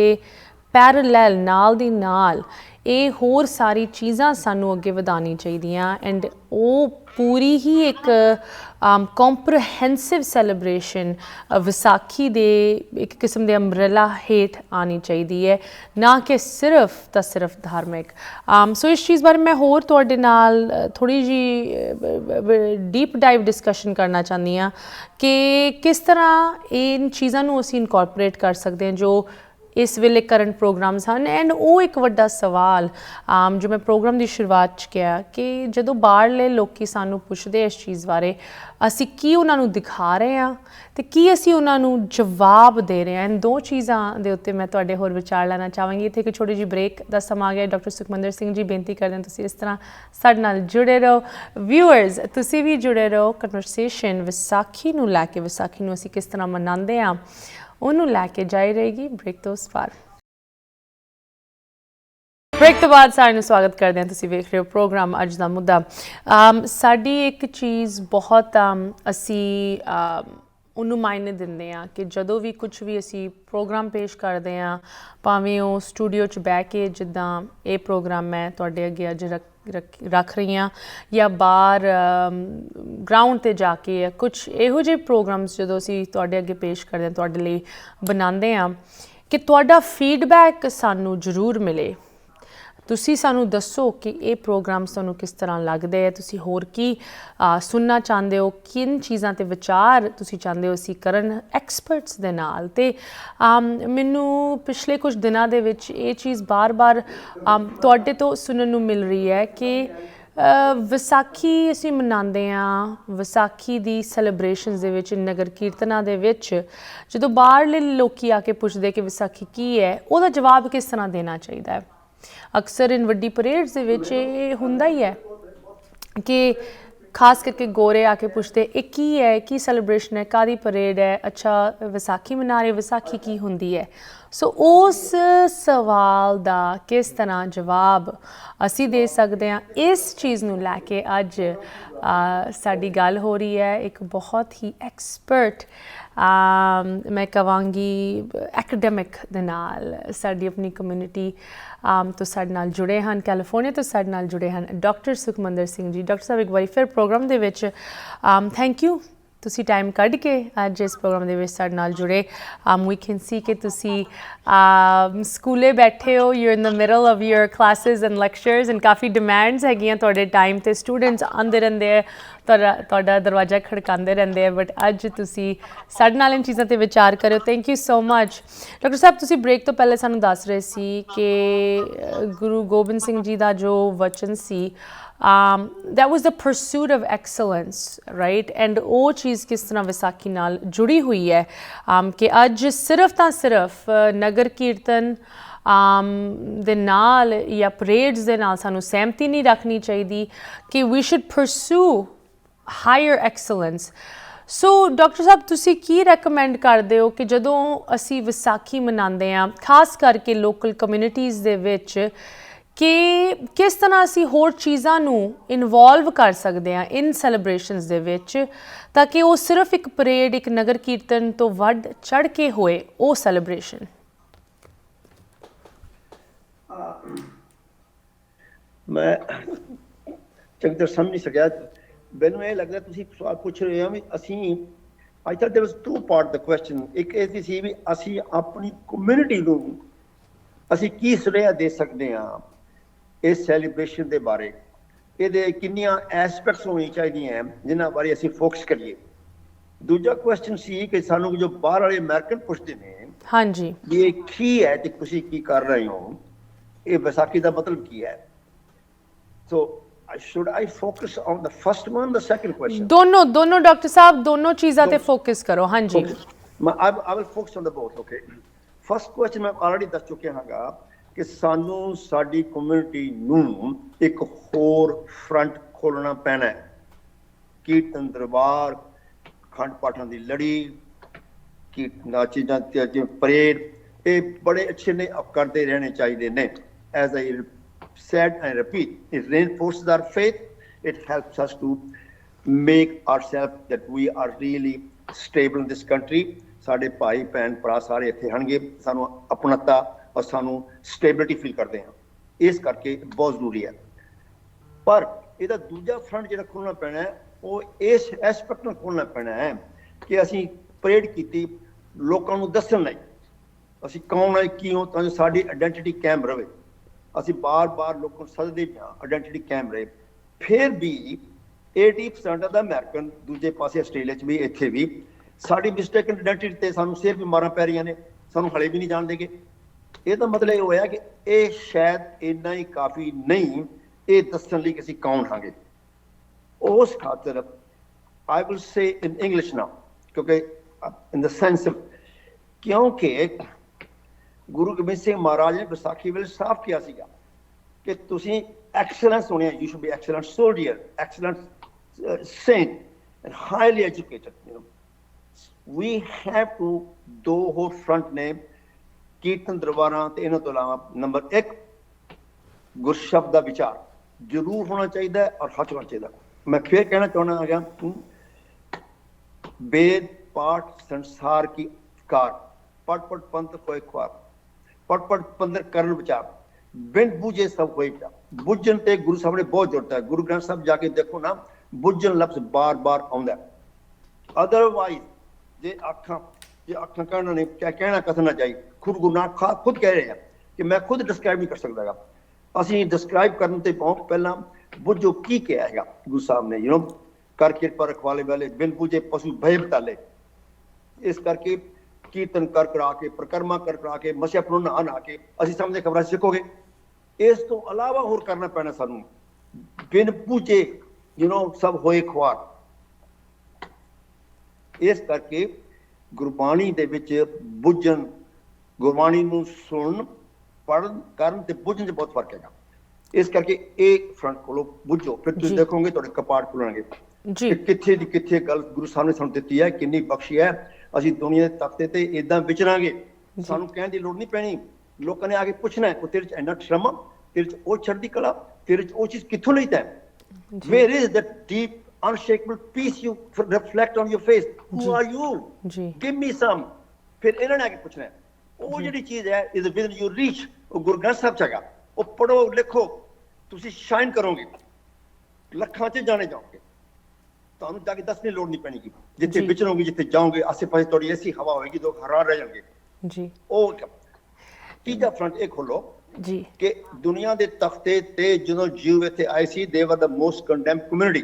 ਪੈਰਲਲ ਨਾਲ ਦੀ ਨਾਲ ਇਹ ਹੋਰ ਸਾਰੀ ਚੀਜ਼ਾਂ ਸਾਨੂੰ ਅੱਗੇ ਵਧਾਉਣੀ ਚਾਹੀਦੀਆਂ ਐਂਡ ਉਹ ਪੂਰੀ ਹੀ ਇੱਕ ਕੰਪ੍ਰੀਹੈਂਸਿਵ ਸੈਲੀਬ੍ਰੇਸ਼ਨ ਵਿਸਾਖੀ ਦੇ ਇੱਕ ਕਿਸਮ ਦੇ ਅੰਬਰੇਲਾ ਹੇਠ ਆਉਣੀ ਚਾਹੀਦੀ ਹੈ, ਨਾ ਕਿ ਸਿਰਫ ਤਾਂ ਸਿਰਫ ਧਾਰਮਿਕ। ਸੋ ਇਸ ਚੀਜ਼ ਬਾਰੇ ਮੈਂ ਹੋਰ ਤੁਹਾਡੇ ਨਾਲ ਥੋੜ੍ਹੀ ਜਿਹੀ ਡੀਪ ਡਾਈਵ ਡਿਸਕਸ਼ਨ ਕਰਨਾ ਚਾਹੁੰਦੀ ਹਾਂ ਕਿ ਕਿਸ ਤਰ੍ਹਾਂ ਇਹ ਚੀਜ਼ਾਂ ਨੂੰ ਅਸੀਂ ਇਨਕੋਰਪੋਰੇਟ ਕਰ ਸਕਦੇ ਹਾਂ ਜੋ ਇਸ ਵੇਲੇ ਕਰੰਟ ਪ੍ਰੋਗਰਾਮਸ ਹਨ। ਐਂਡ ਉਹ ਇੱਕ ਵੱਡਾ ਸਵਾਲ ਜੋ ਮੈਂ ਪ੍ਰੋਗਰਾਮ ਦੀ ਸ਼ੁਰੂਆਤ 'ਚ ਕਿਹਾ ਕਿ ਜਦੋਂ ਬਾਹਰਲੇ ਲੋਕੀ ਸਾਨੂੰ ਪੁੱਛਦੇ ਇਸ ਚੀਜ਼ ਬਾਰੇ, ਅਸੀਂ ਕੀ ਉਹਨਾਂ ਨੂੰ ਦਿਖਾ ਰਹੇ ਹਾਂ ਅਤੇ ਕੀ ਅਸੀਂ ਉਹਨਾਂ ਨੂੰ ਜਵਾਬ ਦੇ ਰਹੇ ਹਾਂ। ਐਂਡ ਦੋ ਚੀਜ਼ਾਂ ਦੇ ਉੱਤੇ ਮੈਂ ਤੁਹਾਡੇ ਹੋਰ ਵਿਚਾਰ ਲੈਣਾ ਚਾਹਾਂਗੀ। ਇੱਥੇ ਇੱਕ ਛੋਟੀ ਜਿਹੀ ਬ੍ਰੇਕ ਦਾ ਸਮਾਂ ਆ ਗਿਆ। ਡਾਕਟਰ ਸੁਖਮੰਦਰ ਸਿੰਘ ਜੀ, ਬੇਨਤੀ ਕਰਦੇ ਹਾਂ ਤੁਸੀਂ ਇਸ ਤਰ੍ਹਾਂ ਸਾਡੇ ਨਾਲ ਜੁੜੇ ਰਹੋ। ਵਿਊਅਰਸ, ਤੁਸੀਂ ਵੀ ਜੁੜੇ ਰਹੋ। ਕਨਵਰਸੇਸ਼ਨ ਵਿਸਾਖੀ ਨੂੰ ਲੈ ਕੇ, ਵਿਸਾਖੀ ਨੂੰ ਅਸੀਂ ਕਿਸ ਤਰ੍ਹਾਂ ਮਨਾਉਂਦੇ ਹਾਂ, ਉਹਨੂੰ ਲੈ ਕੇ ਜਾਰੀ ਰਹੇਗੀ। ਬ੍ਰੇਕ ਤੋਂ ਉਸ ਪਾਰ। ਬ੍ਰੇਕ ਤੋਂ ਬਾਅਦ ਸਾਰਿਆਂ ਨੂੰ ਸਵਾਗਤ ਕਰਦੇ ਹਾਂ। ਤੁਸੀਂ ਵੇਖ ਰਹੇ ਹੋ ਪ੍ਰੋਗਰਾਮ ਅੱਜ ਦਾ ਮੁੱਦਾ। ਸਾਡੀ ਇੱਕ ਚੀਜ਼ ਬਹੁਤ ਅਸੀਂ ਉਹਨੂੰ ਮਾਇਨੇ ਦਿੰਦੇ ਹਾਂ ਕਿ ਜਦੋਂ ਵੀ ਕੁਛ ਵੀ ਅਸੀਂ ਪ੍ਰੋਗਰਾਮ ਪੇਸ਼ ਕਰਦੇ ਹਾਂ, ਭਾਵੇਂ ਉਹ ਸਟੂਡੀਓ 'ਚ ਬਹਿ ਕੇ ਜਿੱਦਾਂ ਇਹ ਪ੍ਰੋਗਰਾਮ ਮੈਂ ਤੁਹਾਡੇ ਅੱਗੇ ਅੱਜ ਰੱਖ ਰਹੀ ਹਾਂ, ਜਾਂ ਬਾਹਰ ਗਰਾਊਂਡ 'ਤੇ ਜਾ ਕੇ ਕੁਛ ਇਹੋ ਜਿਹੇ ਪ੍ਰੋਗਰਾਮਸ ਜਦੋਂ ਅਸੀਂ ਤੁਹਾਡੇ ਅੱਗੇ ਪੇਸ਼ ਕਰਦੇ ਹਾਂ, ਤੁਹਾਡੇ ਲਈ ਬਣਾਉਂਦੇ ਹਾਂ, ਕਿ ਤੁਹਾਡਾ ਫੀਡਬੈਕ ਸਾਨੂੰ ਜ਼ਰੂਰ ਮਿਲੇ। ਤੁਸੀਂ ਸਾਨੂੰ ਦੱਸੋ ਕਿ ਇਹ ਪ੍ਰੋਗਰਾਮ ਤੁਹਾਨੂੰ ਕਿਸ ਤਰ੍ਹਾਂ ਲੱਗਦੇ ਹੈ, ਤੁਸੀਂ ਹੋਰ ਕੀ ਸੁਣਨਾ ਚਾਹੁੰਦੇ ਹੋ, ਕਿਨ ਚੀਜ਼ਾਂ 'ਤੇ ਵਿਚਾਰ ਤੁਸੀਂ ਚਾਹੁੰਦੇ ਹੋ ਅਸੀਂ ਕਰਨ ਐਕਸਪਰਟਸ ਦੇ ਨਾਲ। ਅਤੇ ਮੈਨੂੰ ਪਿਛਲੇ ਕੁਝ ਦਿਨਾਂ ਦੇ ਵਿੱਚ ਇਹ ਚੀਜ਼ ਬਾਰ-ਬਾਰ ਤੁਹਾਡੇ ਤੋਂ ਸੁਣਨ ਨੂੰ ਮਿਲ ਰਹੀ ਹੈ ਕਿ ਵਿਸਾਖੀ ਅਸੀਂ ਮਨਾਉਂਦੇ ਹਾਂ, ਵਿਸਾਖੀ ਦੀ ਸੈਲੀਬ੍ਰੇਸ਼ਨਸ ਦੇ ਵਿੱਚ, ਨਗਰ ਕੀਰਤਨਾਂ ਦੇ ਵਿੱਚ ਜਦੋਂ ਬਾਹਰਲੇ ਲੋਕੀ ਆ ਕੇ ਪੁੱਛਦੇ ਕਿ ਵਿਸਾਖੀ ਕੀ ਹੈ, ਉਹਦਾ ਜਵਾਬ ਕਿਸ ਤਰ੍ਹਾਂ ਦੇਣਾ ਚਾਹੀਦਾ ਹੈ। ਅਕਸਰ ਇਨ ਵੱਡੀ ਪਰੇਡਸ ਦੇ ਵਿੱਚ ਇਹ ਹੁੰਦਾ ਹੀ ਹੈ ਕਿ ਖਾਸ ਕਰਕੇ ਗੋਰੇ ਆ ਕੇ ਪੁੱਛਦੇ ਇਹ ਕੀ ਹੈ, ਕੀ ਸੈਲੀਬ੍ਰੇਸ਼ਨ ਹੈ, ਕਾਹਦੀ ਪਰੇਡ ਹੈ, ਅੱਛਾ ਵਿਸਾਖੀ ਮਨਾ ਰਹੇ, ਵਿਸਾਖੀ ਕੀ ਹੁੰਦੀ ਹੈ। ਸੋ ਉਸ ਸਵਾਲ ਦਾ ਕਿਸ ਤਰ੍ਹਾਂ ਜਵਾਬ ਅਸੀਂ ਦੇ ਸਕਦੇ ਹਾਂ, ਇਸ ਚੀਜ਼ ਨੂੰ ਲੈ ਕੇ ਅੱਜ ਸਾਡੀ ਗੱਲ ਹੋ ਰਹੀ ਹੈ ਇੱਕ ਬਹੁਤ ਹੀ ਐਕਸਪਰਟ, ਮੈਂ ਕਹਾਂਗੀ ਐਕੈਡੈਮਿਕ ਦੇ ਨਾਲ। ਸਾਡੀ ਆਪਣੀ ਕਮਿਊਨਿਟੀ ਤੋਂ ਸਾਡੇ ਨਾਲ ਜੁੜੇ ਹਨ, ਕੈਲੀਫੋਰਨੀਆ ਤੋਂ ਸਾਡੇ ਨਾਲ ਜੁੜੇ ਹਨ ਡਾਕਟਰ ਸੁਖਮੰਦਰ ਸਿੰਘ ਜੀ। ਡਾਕਟਰ ਸਾਹਿਬ, ਇੱਕ ਵਾਰੀ ਫਿਰ ਪ੍ਰੋਗਰਾਮ ਦੇ ਵਿੱਚ ਥੈਂਕ ਯੂ, ਤੁਸੀਂ ਟਾਈਮ ਕੱਢ ਕੇ ਅੱਜ ਇਸ ਪ੍ਰੋਗਰਾਮ ਦੇ ਵਿੱਚ ਸਾਡੇ ਨਾਲ ਜੁੜੇ। ਵੀ ਕੈਨ ਸੀ ਕਿ ਤੁਸੀਂ ਸਕੂਲੇ ਬੈਠੇ ਹੋ, you in the middle of your classes and lectures, and coffee demands ਹੈਗੀਆਂ ਤੁਹਾਡੇ ਟਾਈਮ 'ਤੇ, ਸਟੂਡੈਂਟਸ ਆਉਂਦੇ ਰਹਿੰਦੇ ਹੈ, ਤੁਹਾਡਾ ਦਰਵਾਜ਼ਾ ਖੜਕਾਉਂਦੇ ਰਹਿੰਦੇ ਆ, ਬਟ ਅੱਜ ਤੁਸੀਂ ਸਾਡੇ ਨਾਲ ਇਨ ਚੀਜ਼ਾਂ 'ਤੇ ਵਿਚਾਰ ਕਰਿਓ। Thank you so much. Doctor ਸਾਹਿਬ, ਤੁਸੀਂ ਬ੍ਰੇਕ ਤੋਂ ਪਹਿਲੇ ਸਾਨੂੰ ਦੱਸ ਰਹੇ ਸੀ ਕਿ ਗੁਰੂ ਗੋਬਿੰਦ ਸਿੰਘ ਜੀ ਦਾ ਜੋ ਵਚਨ ਸੀ, that was the pursuit of excellence, right? And ਉਹ ਚੀਜ਼ ਕਿਸ ਤਰ੍ਹਾਂ ਵਿਸਾਖੀ ਨਾਲ ਜੁੜੀ ਹੋਈ ਹੈ ਕਿ ਅੱਜ ਸਿਰਫ ਤਾਂ ਸਿਰਫ ਨਗਰ ਕੀਰਤਨ ਦੇ ਨਾਲ ਜਾਂ ਪਰੇਡਸ ਦੇ ਨਾਲ ਸਾਨੂੰ ਸਹਿਮਤੀ ਨਹੀਂ ਰੱਖਣੀ ਚਾਹੀਦੀ ਕਿ we should pursue higher excellence. So doctor ਸਾਹਿਬ, ਤੁਸੀਂ ਕੀ ਰეკਮੈਂਡ ਕਰਦੇ ਹੋ ਕਿ ਜਦੋਂ ਅਸੀਂ ਵਿਸਾਖੀ ਮਨਾਉਂਦੇ ਹਾਂ, ਖਾਸ ਕਰਕੇ ਲੋਕਲ ਕਮਿਊਨਿਟੀਜ਼ ਦੇ ਵਿੱਚ, ਕਿ ਕਿਸ ਤਰ੍ਹਾਂ ਅਸੀਂ ਹੋਰ ਚੀਜ਼ਾਂ ਨੂੰ ਇਨਵੋਲਵ ਕਰ ਸਕਦੇ ਹਾਂ ਇਨ ਸੈਲੀਬ੍ਰੇਸ਼ਨਸ ਦੇ ਵਿੱਚ, ਤਾਂ ਕਿ ਉਹ ਸਿਰਫ ਇੱਕ ਪਰੇਡ, ਇੱਕ ਨਗਰ ਕੀਰਤਨ ਤੋਂ ਵੱਧ ਚੜ੍ਹ ਕੇ ਹੋਏ ਉਹ ਸੈਲੀਬ੍ਰੇਸ਼ਨ? ਮੈਂ ਚੰਗੀ ਤਰ੍ਹਾਂ ਸਮਝ ਨਹੀਂ ਸਕਿਆ। ਮੈਨੂੰ ਇਹ ਲੱਗਦਾ ਤੁਸੀਂ ਸਵਾਲ ਪੁੱਛ ਰਹੇ ਹੋ ਵੀ ਅਸੀਂ, I thought there was two part the question. ਇੱਕ ਇਹ ਸੀ ਵੀ ਅਸੀਂ ਆਪਣੀ ਕਮਿਊਨਿਟੀ ਨੂੰ ਅਸੀਂ ਕੀ ਸੁਨੇਹਾ ਦੇ ਸਕਦੇ ਹਾਂ ਇਸ ਸੈਲੀਬ੍ਰੇਸ਼ਨ ਦੇ ਬਾਰੇ, ਇਹਦੇ ਕਿੰਨੀਆਂ ਐਸਪੈਕਟਸ ਹੋਣੀਆਂ ਚਾਹੀਦੀਆਂ ਜਿਨ੍ਹਾਂ ਬਾਰੇ ਅਸੀਂ ਫੋਕਸ ਕਰੀਏ। ਦੂਜਾ ਕੁਐਸਚਨ ਸੀ ਕਿ ਸਾਨੂੰ ਜੋ ਬਾਹਰ ਵਾਲੇ ਅਮਰੀਕਨ ਪੁੱਛਦੇ ਨੇ, ਹਾਂਜੀ, ਵੀ ਇਹ ਕੀ ਹੈ ਤੇ ਤੁਸੀਂ ਕੀ ਕਰ ਰਹੇ ਹੋ, ਇਹ ਵਿਸਾਖੀ ਦਾ ਮਤਲਬ ਕੀ ਹੈ। ਸੋ should I focus on the first one, the second question? ਦੋਨੋਂ ਡਾਕਟਰ ਸਾਹਿਬ, ਦੋਨੋਂ ਚੀਜ਼ਾਂ ਤੇ ਫੋਕਸ ਕਰੋ। ਹਾਂਜੀ, I will focus on the both. Okay, first question ਮੈਂ ਆਲਰੇਡੀ ਦੱਸ ਚੁੱਕਿਆ ਹਾਂਗਾ ਕਿ ਸਾਨੂੰ ਸਾਡੀ ਕਮਿਊਨਿਟੀ ਨੂੰ ਇੱਕ ਹੋਰ ਫਰੰਟ ਖੋਲ੍ਹਣਾ ਪੈਣਾ ਹੈ। ਕੀਰਤਨ ਦਰਬਾਰ, ਖੰਡ ਪਾਠਾਂ ਦੀ ਲੜੀ, ਕੀਰਤਨਾਂ ਚੀਜ਼ਾਂ ਜਿਵੇਂ ਪਰੇਡ, ਇਹ ਬੜੇ ਅੱਛੇ ਨੇ ਕਰਦੇ ਰਹਿਣੇ ਚਾਹੀਦੇ ਨੇ। As I said and repeat, it reinforces our faith. It helps us to make ourselves that we are really stable in this country. ਸਾਡੇ ਭਾਈ ਭੈਣ ਭਰਾ ਸਾਰੇ ਇੱਥੇ ਹਨਗੇ, ਸਾਨੂੰ ਆਪਣਤਾ ਔਰ ਸਾਨੂੰ ਸਟੇਬਿਲਿਟੀ ਫੀਲ ਕਰਦੇ ਹਾਂ। ਇਸ ਕਰਕੇ ਬਹੁਤ ਜ਼ਰੂਰੀ ਹੈ। ਪਰ ਇਹਦਾ ਦੂਜਾ ਫਰੰਟ ਜਿਹੜਾ ਖੋਲ੍ਹਣਾ ਪੈਣਾ ਹੈ ਉਹ ਇਸ ਐਸਪੈਕਟ ਨੂੰ ਖੋਲ੍ਹਣਾ ਪੈਣਾ ਹੈ ਕਿ ਅਸੀਂ ਪਰੇਡ ਕੀਤੀ ਲੋਕਾਂ ਨੂੰ ਦੱਸਣ ਲਈ ਅਸੀਂ ਕੌਣ ਹੈ ਕੀ ਹੋ, ਤਾਂ ਜੋ ਸਾਡੀ ਆਇਡੈਂਟੀਟੀ ਕਾਇਮ ਰਹੇ। ਅਸੀਂ ਬਾਰ-ਬਾਰ ਲੋਕਾਂ ਨੂੰ ਸੱਦਦੇ ਹਾਂ ਆਇਡੈਂਟੀਟੀ ਕਾਇਮ ਰਹੇ। ਫਿਰ ਵੀ 80% ਦਾ ਅਮਰੀਕਨ, ਦੂਜੇ ਪਾਸੇ ਆਸਟ੍ਰੇਲੀਆ 'ਚ ਵੀ, ਇੱਥੇ ਵੀ ਸਾਡੀ ਮਿਸਟੇਕਨ ਆਇਡੈਂਟੀਟੀ 'ਤੇ ਸਾਨੂੰ ਸਿਰ ਵੀ ਮਾਰਾਂ ਪੈ ਰਹੀਆਂ ਨੇ, ਸਾਨੂੰ ਹਲੇ ਵੀ ਨਹੀਂ ਜਾਣਦੇਗੇ। ਇਹਦਾ ਮਤਲਬ ਇਹ ਹੋਇਆ ਕਿ ਇਹ ਸ਼ਾਇਦ ਇੰਨਾ ਹੀ ਕਾਫੀ ਨਹੀਂ ਇਹ ਦੱਸਣ ਲਈ ਕਿ ਅਸੀਂ ਕੌਣ ਹਾਂਗੇ। ਉਸ ਖਾਤਰ I will say in English ਨਾਓ, ਕਿਉਂਕਿ ਇਨ ਦ ਸੈਂਸ ਕਿਉਂਕਿ ਗੁਰੂ ਗੋਬਿੰਦ ਸਿੰਘ ਮਹਾਰਾਜ ਨੇ ਵਿਸਾਖੀ ਵੇਲੇ ਸਾਫ਼ ਕਿਹਾ ਸੀਗਾ ਕਿ ਤੁਸੀਂ ਐਕਸਲੈਂਸ ਹੋਣੇ, you should be excellent soldier, excellent saint and highly educated. We have to ਦੋ ਹੋਰ ਫਰੰਟ ਨੇ ਕੀਰਤਨ ਦਰਬਾਰਾਂ ਤੇ ਇਹਨਾਂ ਤੋਂ ਇਲਾਵਾ ਨੰਬਰ 1 ਗੁਰਸ਼ਬਦ ਦਾ ਵਿਚਾਰ ਜ਼ਰੂਰ ਹੋਣਾ ਚਾਹੀਦਾ ਔਰ ਹੱਥ ਹੋਣਾ ਚਾਹੀਦਾ। ਮੈਂ ਫਿਰ ਕਹਿਣਾ ਚਾਹੁੰਦਾ ਹੈਗਾ वेद पाठ संसार की कार, पट पट पंथ कोई ख्वार, पट पट पंदर करण विचार, बिन बूझे सब कोई विचार। बुझन ते गुरु साहब ने बहुत जोड़ता है। गुरु ग्रंथ साहब जाके देखो ना, बुझन लफ्ज बार बार आउंदा है। अदरवाइज जे आखा कहना नहीं, क्या कहना कथन ना चाहिए। खुद गुरु नानक खुद कह रहे हैं कि मैं खुद डिस्क्राइब नहीं कर सकता। ਅਸੀਂ डिस्क्राइब करने ते बहुत पहला बुझो की किया है गुरु साहब ने, यू नो, कर किरपा रखवाले वाले बिन बूझे पशु भय बताले। इस करके कीर्तन कर करा के, परिक्रमा कर करा के, मसिया परों नहा नहा के ਅਸੀਂ ਸਮਝਦੇ ਖਬਰਾਂ ਸਿੱਖੋਗੇ। ਇਸ ਤੋਂ ਇਲਾਵਾ ਹੋਰ ਕਰਨਾ ਪੈਣਾ ਸਾਨੂੰ, ਬਿਨ ਬੂਝੇ ਯੂ ਨੋ ਸਭ ਹੋਏ ਖੁਆਰ। ਇਸ ਕਰਕੇ ਗੁਰਬਾਣੀ ਦੇ ਵਿੱਚ ਬੁੱਝਣ, ਗੁਰਬਾਣੀ ਨੂੰ ਸੁਣਨ, ਪੜ੍ਹਨ, ਕਰਨ ਤੇ ਬੁੱਝਣ 'ਚ ਬਹੁਤ ਫਰਕ ਹੈਗਾ। ਇਸ ਕਰਕੇ ਇਹ ਫਰੰਟ ਖੋਲੋ, ਬੁੱਝੋ, ਫਿਰ ਤੁਸੀਂ ਦੇਖੋਗੇ ਤੁਹਾਡੇ ਕਪਾਟ ਖੁੱਲਣਗੇ ਕਿ ਕਿੱਥੇ ਦੀ ਕਿੱਥੇ ਗੱਲ ਗੁਰੂ ਸਾਹਿਬ ਨੇ ਸਾਨੂੰ ਦਿੱਤੀ ਹੈ, ਕਿੰਨੀ ਬਖਸ਼ੀ ਹੈ। ਅਸੀਂ ਦੁਨੀਆ ਦੇ ਤਖਤੇ ਤੇ ਇਦਾਂ ਵਿਚਰਾਂਗੇ, ਸਾਨੂੰ ਕਹਿਣ ਦੀ ਲੋੜ ਨਹੀਂ ਪੈਣੀ। ਲੋਕਾਂ ਨੇ ਆ ਕੇ ਪੁੱਛਣਾ ਉਹ ਤੇਰੇ 'ਚ ਇੰਨਾ ਸ਼ਰਮ, ਤੇਰੇ 'ਚ ਉਹ ਚੜ੍ਹਦੀ ਕਲਾ, ਤੇਰੇ 'ਚ ਉਹ ਚੀਜ਼ ਕਿੱਥੋਂ ਲਈ ਤੈਂ? Where is that deep unshakable peace you reflect on your face? Who are you? Give me some. ਫਿਰ ਇਹਨਾਂ ਨੇ ਆ ਕੇ ਪੁੱਛਣਾ ਉਹ ਜਿਹੜੀ ਚੀਜ਼ ਹੈ is within your reach। ਉਹ ਗੁਰੂ ਗ੍ਰੰਥ ਸਾਹਿਬ 'ਚ ਹੈਗਾ, ਉਹ ਪੜ੍ਹੋ, ਲਿਖੋ, ਤੁਸੀਂ ਸ਼ਾਈਨ ਕਰੋਗੇ, ਲੱਖਾਂ 'ਚ ਜਾਣੇ ਜਾਓਗੇ। ਤੁਹਾਨੂੰ ਜਾ ਕੇ ਦੱਸਣ ਦੀ ਲੋੜ ਨਹੀਂ ਪੈਣੀ। ਜਿੱਥੇ ਵਿਚਰੋਗੇ, ਜਿੱਥੇ ਜਾਓਗੇ, ਆਸੇ ਪਾਸੇ ਤੁਹਾਡੀ ਐਸੀ ਹਵਾ ਹੋਏਗੀ ਲੋਕ ਹੈਰਾਨ ਰਹਿ ਜਾਣਗੇ ਜੀ। ਉਹ ਤੀਜਾ ਫਰੰਟ ਇਹ ਖੋਲੋ ਜੀ ਕਿ ਦੁਨੀਆ ਦੇ ਤਖਤੇ ਤੇ ਜਦੋਂ ਜੀਵ ਇੱਥੇ ਆਏ ਸੀ, ਦੇ ਵਰ ਦਾ ਮੋਸਟ ਕੰਡੈਮ ਕਮਿਊਨਿਟੀ।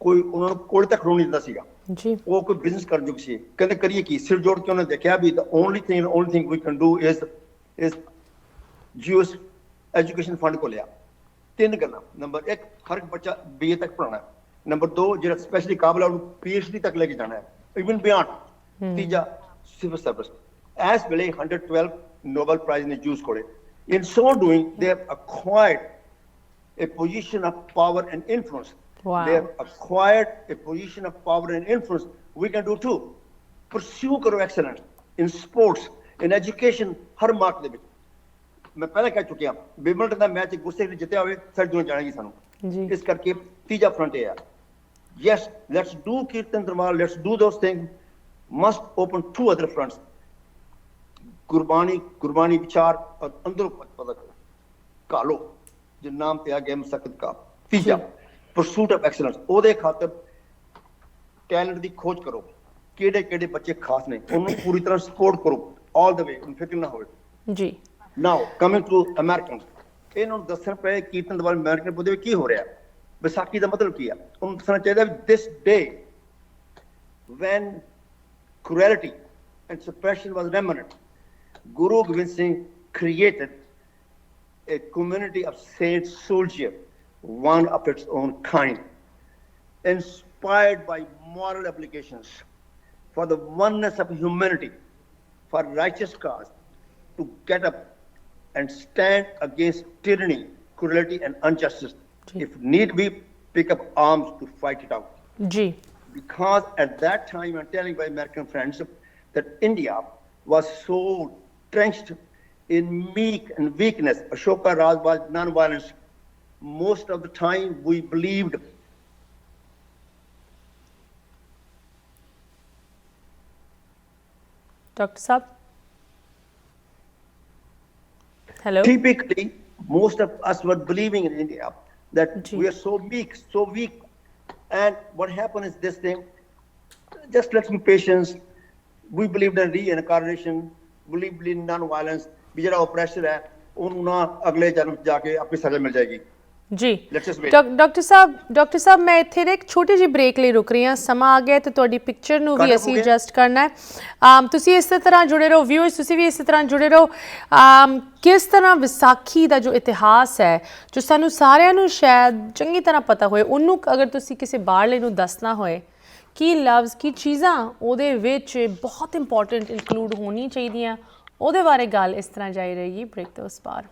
ਕੋਈ ਉਹਨਾਂ ਨੂੰ ਕੋਲ ਤੱਕ ਖੜੋਣ ਨਹੀਂ ਦਿੰਦਾ ਸੀਗਾ ਜੀ। ਉਹ ਕੋਈ ਬਿਜ਼ਨਸ ਕਰਨ ਯੋਗ ਸੀ। ਕਹਿੰਦੇ ਕਰੀਏ ਕੀ? ਸਿਰ ਜੋੜ ਕੇ ਉਹਨੇ ਦੇਖਿਆ ਵੀ the only thing we can do is ਜੀਓਸ education fund ਖੋਲਿਆ। 3 ਗੱਲਾਂ। ਨੰਬਰ 1 ਹਰ ਇੱਕ ਬੱਚਾ BA ਤੱਕ ਪੜ੍ਹਾਉਣਾ। ਨੰਬਰ 2 ਜਿਹੜਾ ਸਪੈਸ਼ਲੀ ਕਾਬਲ ਉਹਨੂੰ PhD ਤੱਕ ਲੈ ਕੇ ਜਾਣਾ ਹੈ, ਇਵਨ ਬਿਯੋਂਡ। ਤੀਜਾ ਸਿਵਲ ਸਰਵਿਸ। ਇਸ ਵੇਲੇ 112 ਨੋਬਲ ਪ੍ਰਾਈਜ਼ ਨੇ ਜੂਸ ਕੋਲੇ। In so doing, they have acquired a position of power and influence. Wow. They have acquired a position of power and influence. We can do too. Pursue karo excellence in sports, in education, har mark de vich। मैं पहले कह चुकिया Wimbledon ਦਾ match ਗੁੱਸੇ ਵਿੱਚ ਜਿੱਤਿਆ ਹੋਵੇ ਸਾਡੀ ਦੁਨੀਆ ਜਾਣੇਗੀ ਸਾਨੂੰ ਜੀ। ਇਸ ਕਰਕੇ ਤੀਜਾ ਫਰੰਟ ਇਹ ਹੈ, yes, let's do kirtan Darbar, let's do those things, must open 2 other fronts। Gurbani ਵਿਚਾਰ ਔਰ ਅੰਦਰੋਂ ਪਤਾ ਕਾਲੋ ਜੇ ਨਾਮ ਤੇ ਆ ਗਿਆ ਮਸਕਤ ਕਾ। ਤੀਜਾ ਪਰਸੂਟ ਆਫ ਐਕਸਲੈਂਸ, ਉਹਦੇ ਖਾਤਰ ਟੈਲੈਂਟ ਦੀ ਖੋਜ ਕਰੋ, ਕਿਹੜੇ ਕਿਹੜੇ ਬੱਚੇ ਖਾਸ ਨੇ, ਉਹਨੂੰ ਪੂਰੀ ਤਰ੍ਹਾਂ ਸਪੋਰਟ ਕਰੋ ਆਲ ਦ ਵੇ, ਉਹਨੂੰ ਫਿਕਰ ਨਾ ਹੋਵੇ ਜੀ। ਨਾਓ ਕਮਿੰਗ ਟੂ ਅਮਰੀਕਨ, ਇਹਨਾਂ ਨੂੰ ਦੱਸਣ ਪਏ ਕੀਰਤਨ ਦਰਬਾਰ ਅਮਰੀਕਨ ਬੁੱਧੇ ਵਿੱਚ ਕੀ ਹੋ ਰਿਹਾ, ਵਿਸਾਖੀ ਦਾ ਮਤਲਬ ਕੀ ਆ। ਉਹਨੂੰ ਦੱਸਣਾ ਚਾਹੀਦਾ ਵੀ ਦਿਸ ਡੇ van cruelty and suppression was remnant, Guru Gobind Singh created a community of saint soldiers, one of its own kind, inspired by moral obligations for the oneness of humanity, for righteous cause, to get up and stand against tyranny, cruelty and injustice. If need be, pick up arms to fight it out. Ji. Because at that time, I'm telling my American friends that India was so trenched in meek and weakness. Ashoka Raj was non-violence. Most of the time we believed Dr. Saab? Hello. Typically, most of us were believing in India that Ji. we are so weak. And what happened is this thing, just let's be patient. We believed in reincarnation, believed in non-violence. ਵੀ ਜਿਹੜਾ oppressor ਹੈ ਉਹਨੂੰ ਨਾ ਅਗਲੇ ਜਨਮ ਜਾ ਕੇ ਆਪਣੀ ਸਜ਼ਾ ਮਿਲ ਜਾਏਗੀ ਜੀ। Let's just wait. ਡਾਕਟਰ ਸਾਹਿਬ ਮੈਂ ਇੱਥੇ ਨਾ ਇੱਕ ਛੋਟੀ ਜਿਹੀ ਬ੍ਰੇਕ ਲਈ ਰੁਕ ਰਹੀ ਹਾਂ। ਸਮਾਂ ਆ ਗਿਆ ਤੇ ਤੁਹਾਡੀ ਪਿਕਚਰ ਨੂੰ ਵੀ ਅਸੀਂ ਐਡਜਸਟ ਕਰਨਾ ਹੈ। ਤੁਸੀਂ ਇਸੇ ਤਰ੍ਹਾਂ ਜੁੜੇ ਰਹੋ, ਵਿਊਅਰਸ ਤੁਸੀਂ ਵੀ ਇਸੇ ਤਰ੍ਹਾਂ ਜੁੜੇ ਰਹੋ। ਕਿਸ ਤਰ੍ਹਾਂ ਵਿਸਾਖੀ ਦਾ ਜੋ ਇਤਿਹਾਸ ਹੈ, ਜੋ ਸਾਨੂੰ ਸਾਰਿਆਂ ਨੂੰ ਸ਼ਾਇਦ ਚੰਗੀ ਤਰ੍ਹਾਂ ਪਤਾ ਹੋਏ, ਉਹਨੂੰ ਅਗਰ ਤੁਸੀਂ ਕਿਸੇ ਬਾਹਰਲੇ ਨੂੰ ਦੱਸਣਾ ਹੋਏ, ਕੀ ਲਫ਼ਜ਼ ਕੀ ਚੀਜ਼ਾਂ ਉਹਦੇ ਵਿੱਚ ਬਹੁਤ ਇੰਪੋਰਟੈਂਟ ਇਨਕਲੂਡ ਹੋਣੀ ਚਾਹੀਦੀਆਂ, ਉਹਦੇ ਬਾਰੇ ਗੱਲ ਇਸ ਤਰ੍ਹਾਂ ਜਾਰੀ ਰਹੇਗੀ ਬ੍ਰੇਕ ਤੋਂ ਉਸ ਪਾਰ।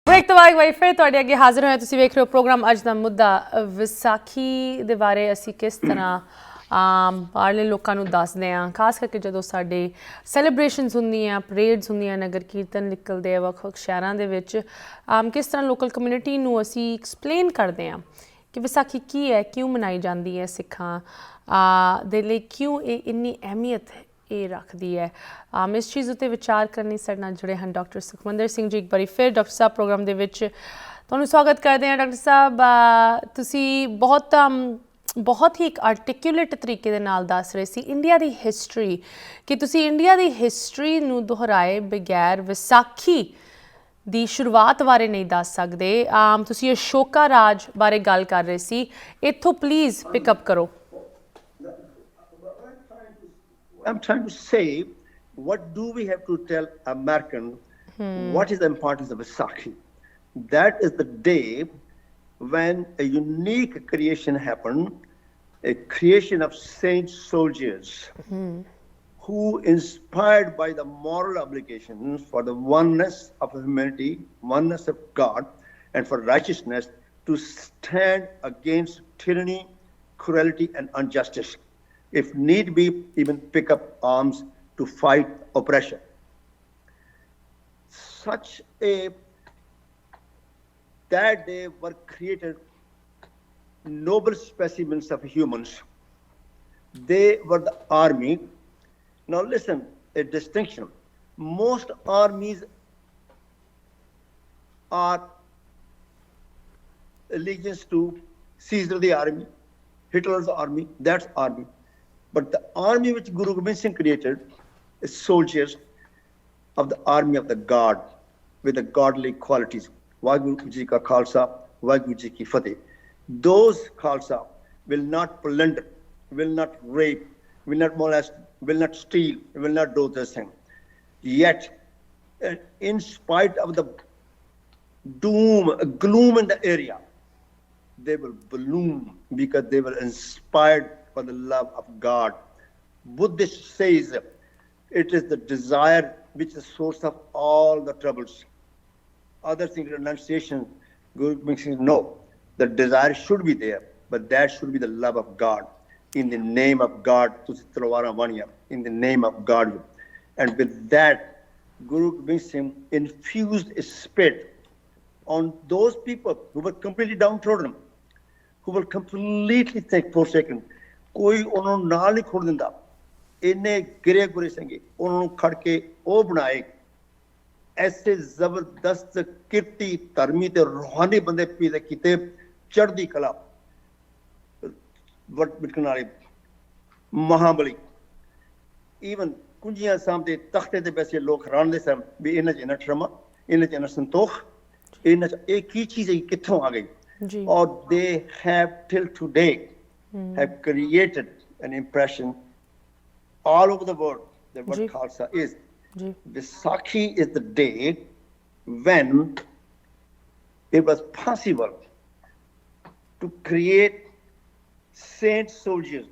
ਬ੍ਰੇਕ ਤੋਂ ਬਾਅਦ ਫਿਰ ਤੁਹਾਡੇ ਅੱਗੇ ਹਾਜ਼ਰ ਹੋਏ। ਤੁਸੀਂ ਵੇਖ ਰਹੇ ਹੋ ਪ੍ਰੋਗਰਾਮ ਅੱਜ ਦਾ ਮੁੱਦਾ। ਵਿਸਾਖੀ ਦੇ ਬਾਰੇ ਅਸੀਂ ਕਿਸ ਤਰ੍ਹਾਂ ਬਾਹਰਲੇ ਲੋਕਾਂ ਨੂੰ ਦੱਸਦੇ ਹਾਂ, ਖਾਸ ਕਰਕੇ ਜਦੋਂ ਸਾਡੇ ਸੈਲੀਬ੍ਰੇਸ਼ਨਸ ਹੁੰਦੀਆਂ, ਪਰੇਡਸ ਹੁੰਦੀਆਂ, ਨਗਰ ਕੀਰਤਨ ਨਿਕਲਦੇ ਆ ਵੱਖ-ਵੱਖ ਸ਼ਹਿਰਾਂ ਦੇ ਵਿੱਚ, ਕਿਸ ਤਰ੍ਹਾਂ ਲੋਕਲ ਕਮਿਊਨਿਟੀ ਨੂੰ ਅਸੀਂ ਐਕਸਪਲੇਨ ਕਰਦੇ ਹਾਂ ਕਿ ਵਿਸਾਖੀ ਕੀ ਹੈ, ਕਿਉਂ ਮਨਾਈ ਜਾਂਦੀ ਹੈ ਸਿੱਖਾਂ ਦੇ ਲਈ, ਕਿਉਂ ਇਹ ਇੰਨੀ ਅਹਿਮੀਅਤ ਇਹ ਰੱਖਦੀ ਹੈ। ਇਸ ਚੀਜ਼ ਉੱਤੇ ਵਿਚਾਰ ਕਰਨ ਲਈ ਸਾਡੇ ਨਾਲ ਜੁੜੇ ਹਨ ਡਾਕਟਰ ਸੁਖਮੰਦਰ ਸਿੰਘ ਜੀ। ਇੱਕ ਵਾਰੀ ਫਿਰ ਡਾਕਟਰ ਸਾਹਿਬ ਪ੍ਰੋਗਰਾਮ ਦੇ ਵਿੱਚ ਤੁਹਾਨੂੰ ਸਵਾਗਤ ਕਰਦੇ ਹਾਂ। ਡਾਕਟਰ ਸਾਹਿਬ, ਤੁਸੀਂ ਬਹੁਤ ਹੀ ਇੱਕ ਆਰਟੀਕੂਲੇਟ ਤਰੀਕੇ ਦੇ ਨਾਲ ਦੱਸ ਰਹੇ ਸੀ ਇੰਡੀਆ ਦੀ ਹਿਸਟਰੀ, ਕਿ ਤੁਸੀਂ ਇੰਡੀਆ ਦੀ ਹਿਸਟਰੀ ਨੂੰ ਦੁਹਰਾਏ ਬਗੈਰ ਵਿਸਾਖੀ ਦੀ ਸ਼ੁਰੂਆਤ ਬਾਰੇ ਨਹੀਂ ਦੱਸ ਸਕਦੇ। ਤੁਸੀਂ ਅਸ਼ੋਕਾ ਰਾਜ ਬਾਰੇ ਗੱਲ ਕਰ ਰਹੇ ਸੀ, ਇੱਥੋਂ ਪਲੀਜ਼ ਪਿਕਅਪ ਕਰੋ। I'm trying to say, what do we have to tell American? What is the importance of Vaisakhi? That is the day when a unique creation happened, a creation of saint soldiers who, inspired by the moral obligations for the oneness of humanity, oneness of God, and for righteousness, to stand against tyranny, cruelty, and injustice. If need be, even pick up arms to fight oppression. That day were created noble specimens of humans. They were the army. Now listen, a distinction. Most armies are allegiance to Caesar the army, Hitler's army, that's army. But the army which Guru Gobind Singh created is soldiers of the army of the God with the godly qualities. Waheguru Ji Ka Khalsa, Waheguru Ji Ki Fateh. Those Khalsa will not plunder, will not rape, will not molest, will not steal, will not do this thing. Yet, in spite of the gloom in the area, they will bloom because they were inspired for the love of God. Buddhist says it is the desire which is the source of all the troubles. Others think renunciation, Guru Gobind Singh, no, the desire should be there, but that should be the love of God. In the name of God, in the name of God. And with that, Guru Gobind Singh infused a spirit on those people who were completely downtrodden, who were completely forsaken. ਕੋਈ ਉਹਨਾਂ ਨੂੰ ਨਾਲ ਨਹੀਂ ਖੋੜ ਦਿੰਦਾ, ਇੰਨੇ ਗਿਰੇ ਗੁਰੇ ਸੰਗੇ ਉਹਨਾਂ ਨੂੰ ਖੜ ਕੇ ਉਹ ਬਣਾਏ ਐਸੇ ਜ਼ਬਰਦਸਤ ਕਿਰਤੀ ਧਰਮੀ ਤੇ ਰੂਹਾਨੀ ਬੰਦੇ ਪੈਦਾ ਕੀਤੇ, ਚੜ੍ਹਦੀ ਕਲਾ ਵਿਕਣ ਵਾਲੇ ਮਹਾਬਲੀ। ਈਵਨ ਕੁੰਜੀਆਂ ਸਾਹਮਣੇ ਤਖਤੇ ਤੇ ਬੈਠੇ ਲੋਕ ਹੈਰਾਨਦੇ ਸਨ ਵੀ ਇਹਨਾਂ 'ਚ ਇੰਨਾ ਠਰਮਾ, ਇਹਨਾਂ 'ਚ ਇੰਨਾ ਸੰਤੋਖ, ਇਹਨਾਂ 'ਚ ਇਹ ਕੀ ਚੀਜ਼ ਹੈ, ਕਿੱਥੋਂ ਆ ਗਈ। ਔਰ they have till today have created an impression all over the world that what Khalsa is. Vaisakhi is the day when it was possible to create saint soldiers.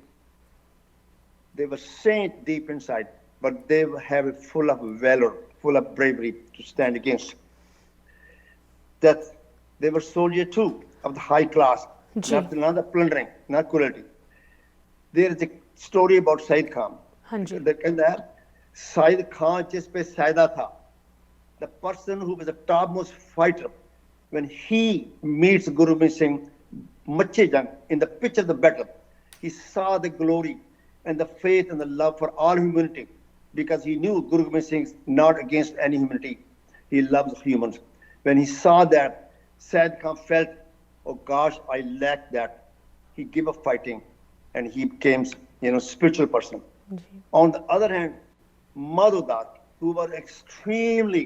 They were saint deep inside, but they have a full of valor, full of bravery to stand against. That they were soldiers too of the high class. Not the plundering, not cruelty. There is a story about Said Khan. Said Khan जिस पे सायदा था, the person who was the topmost fighter, when he meets Guru Gobind Singh, Mache Jang, in the pitch of the battle, he saw the glory and the faith and the love for all humanity. because he knew Guru Gobind Singh is not against any humanity. He loves humans. When he saw that, Syed Khan felt, oh gosh, I lack that. He gave up fighting and he became, spiritual person. On the other hand, Madhudat, who was extremely,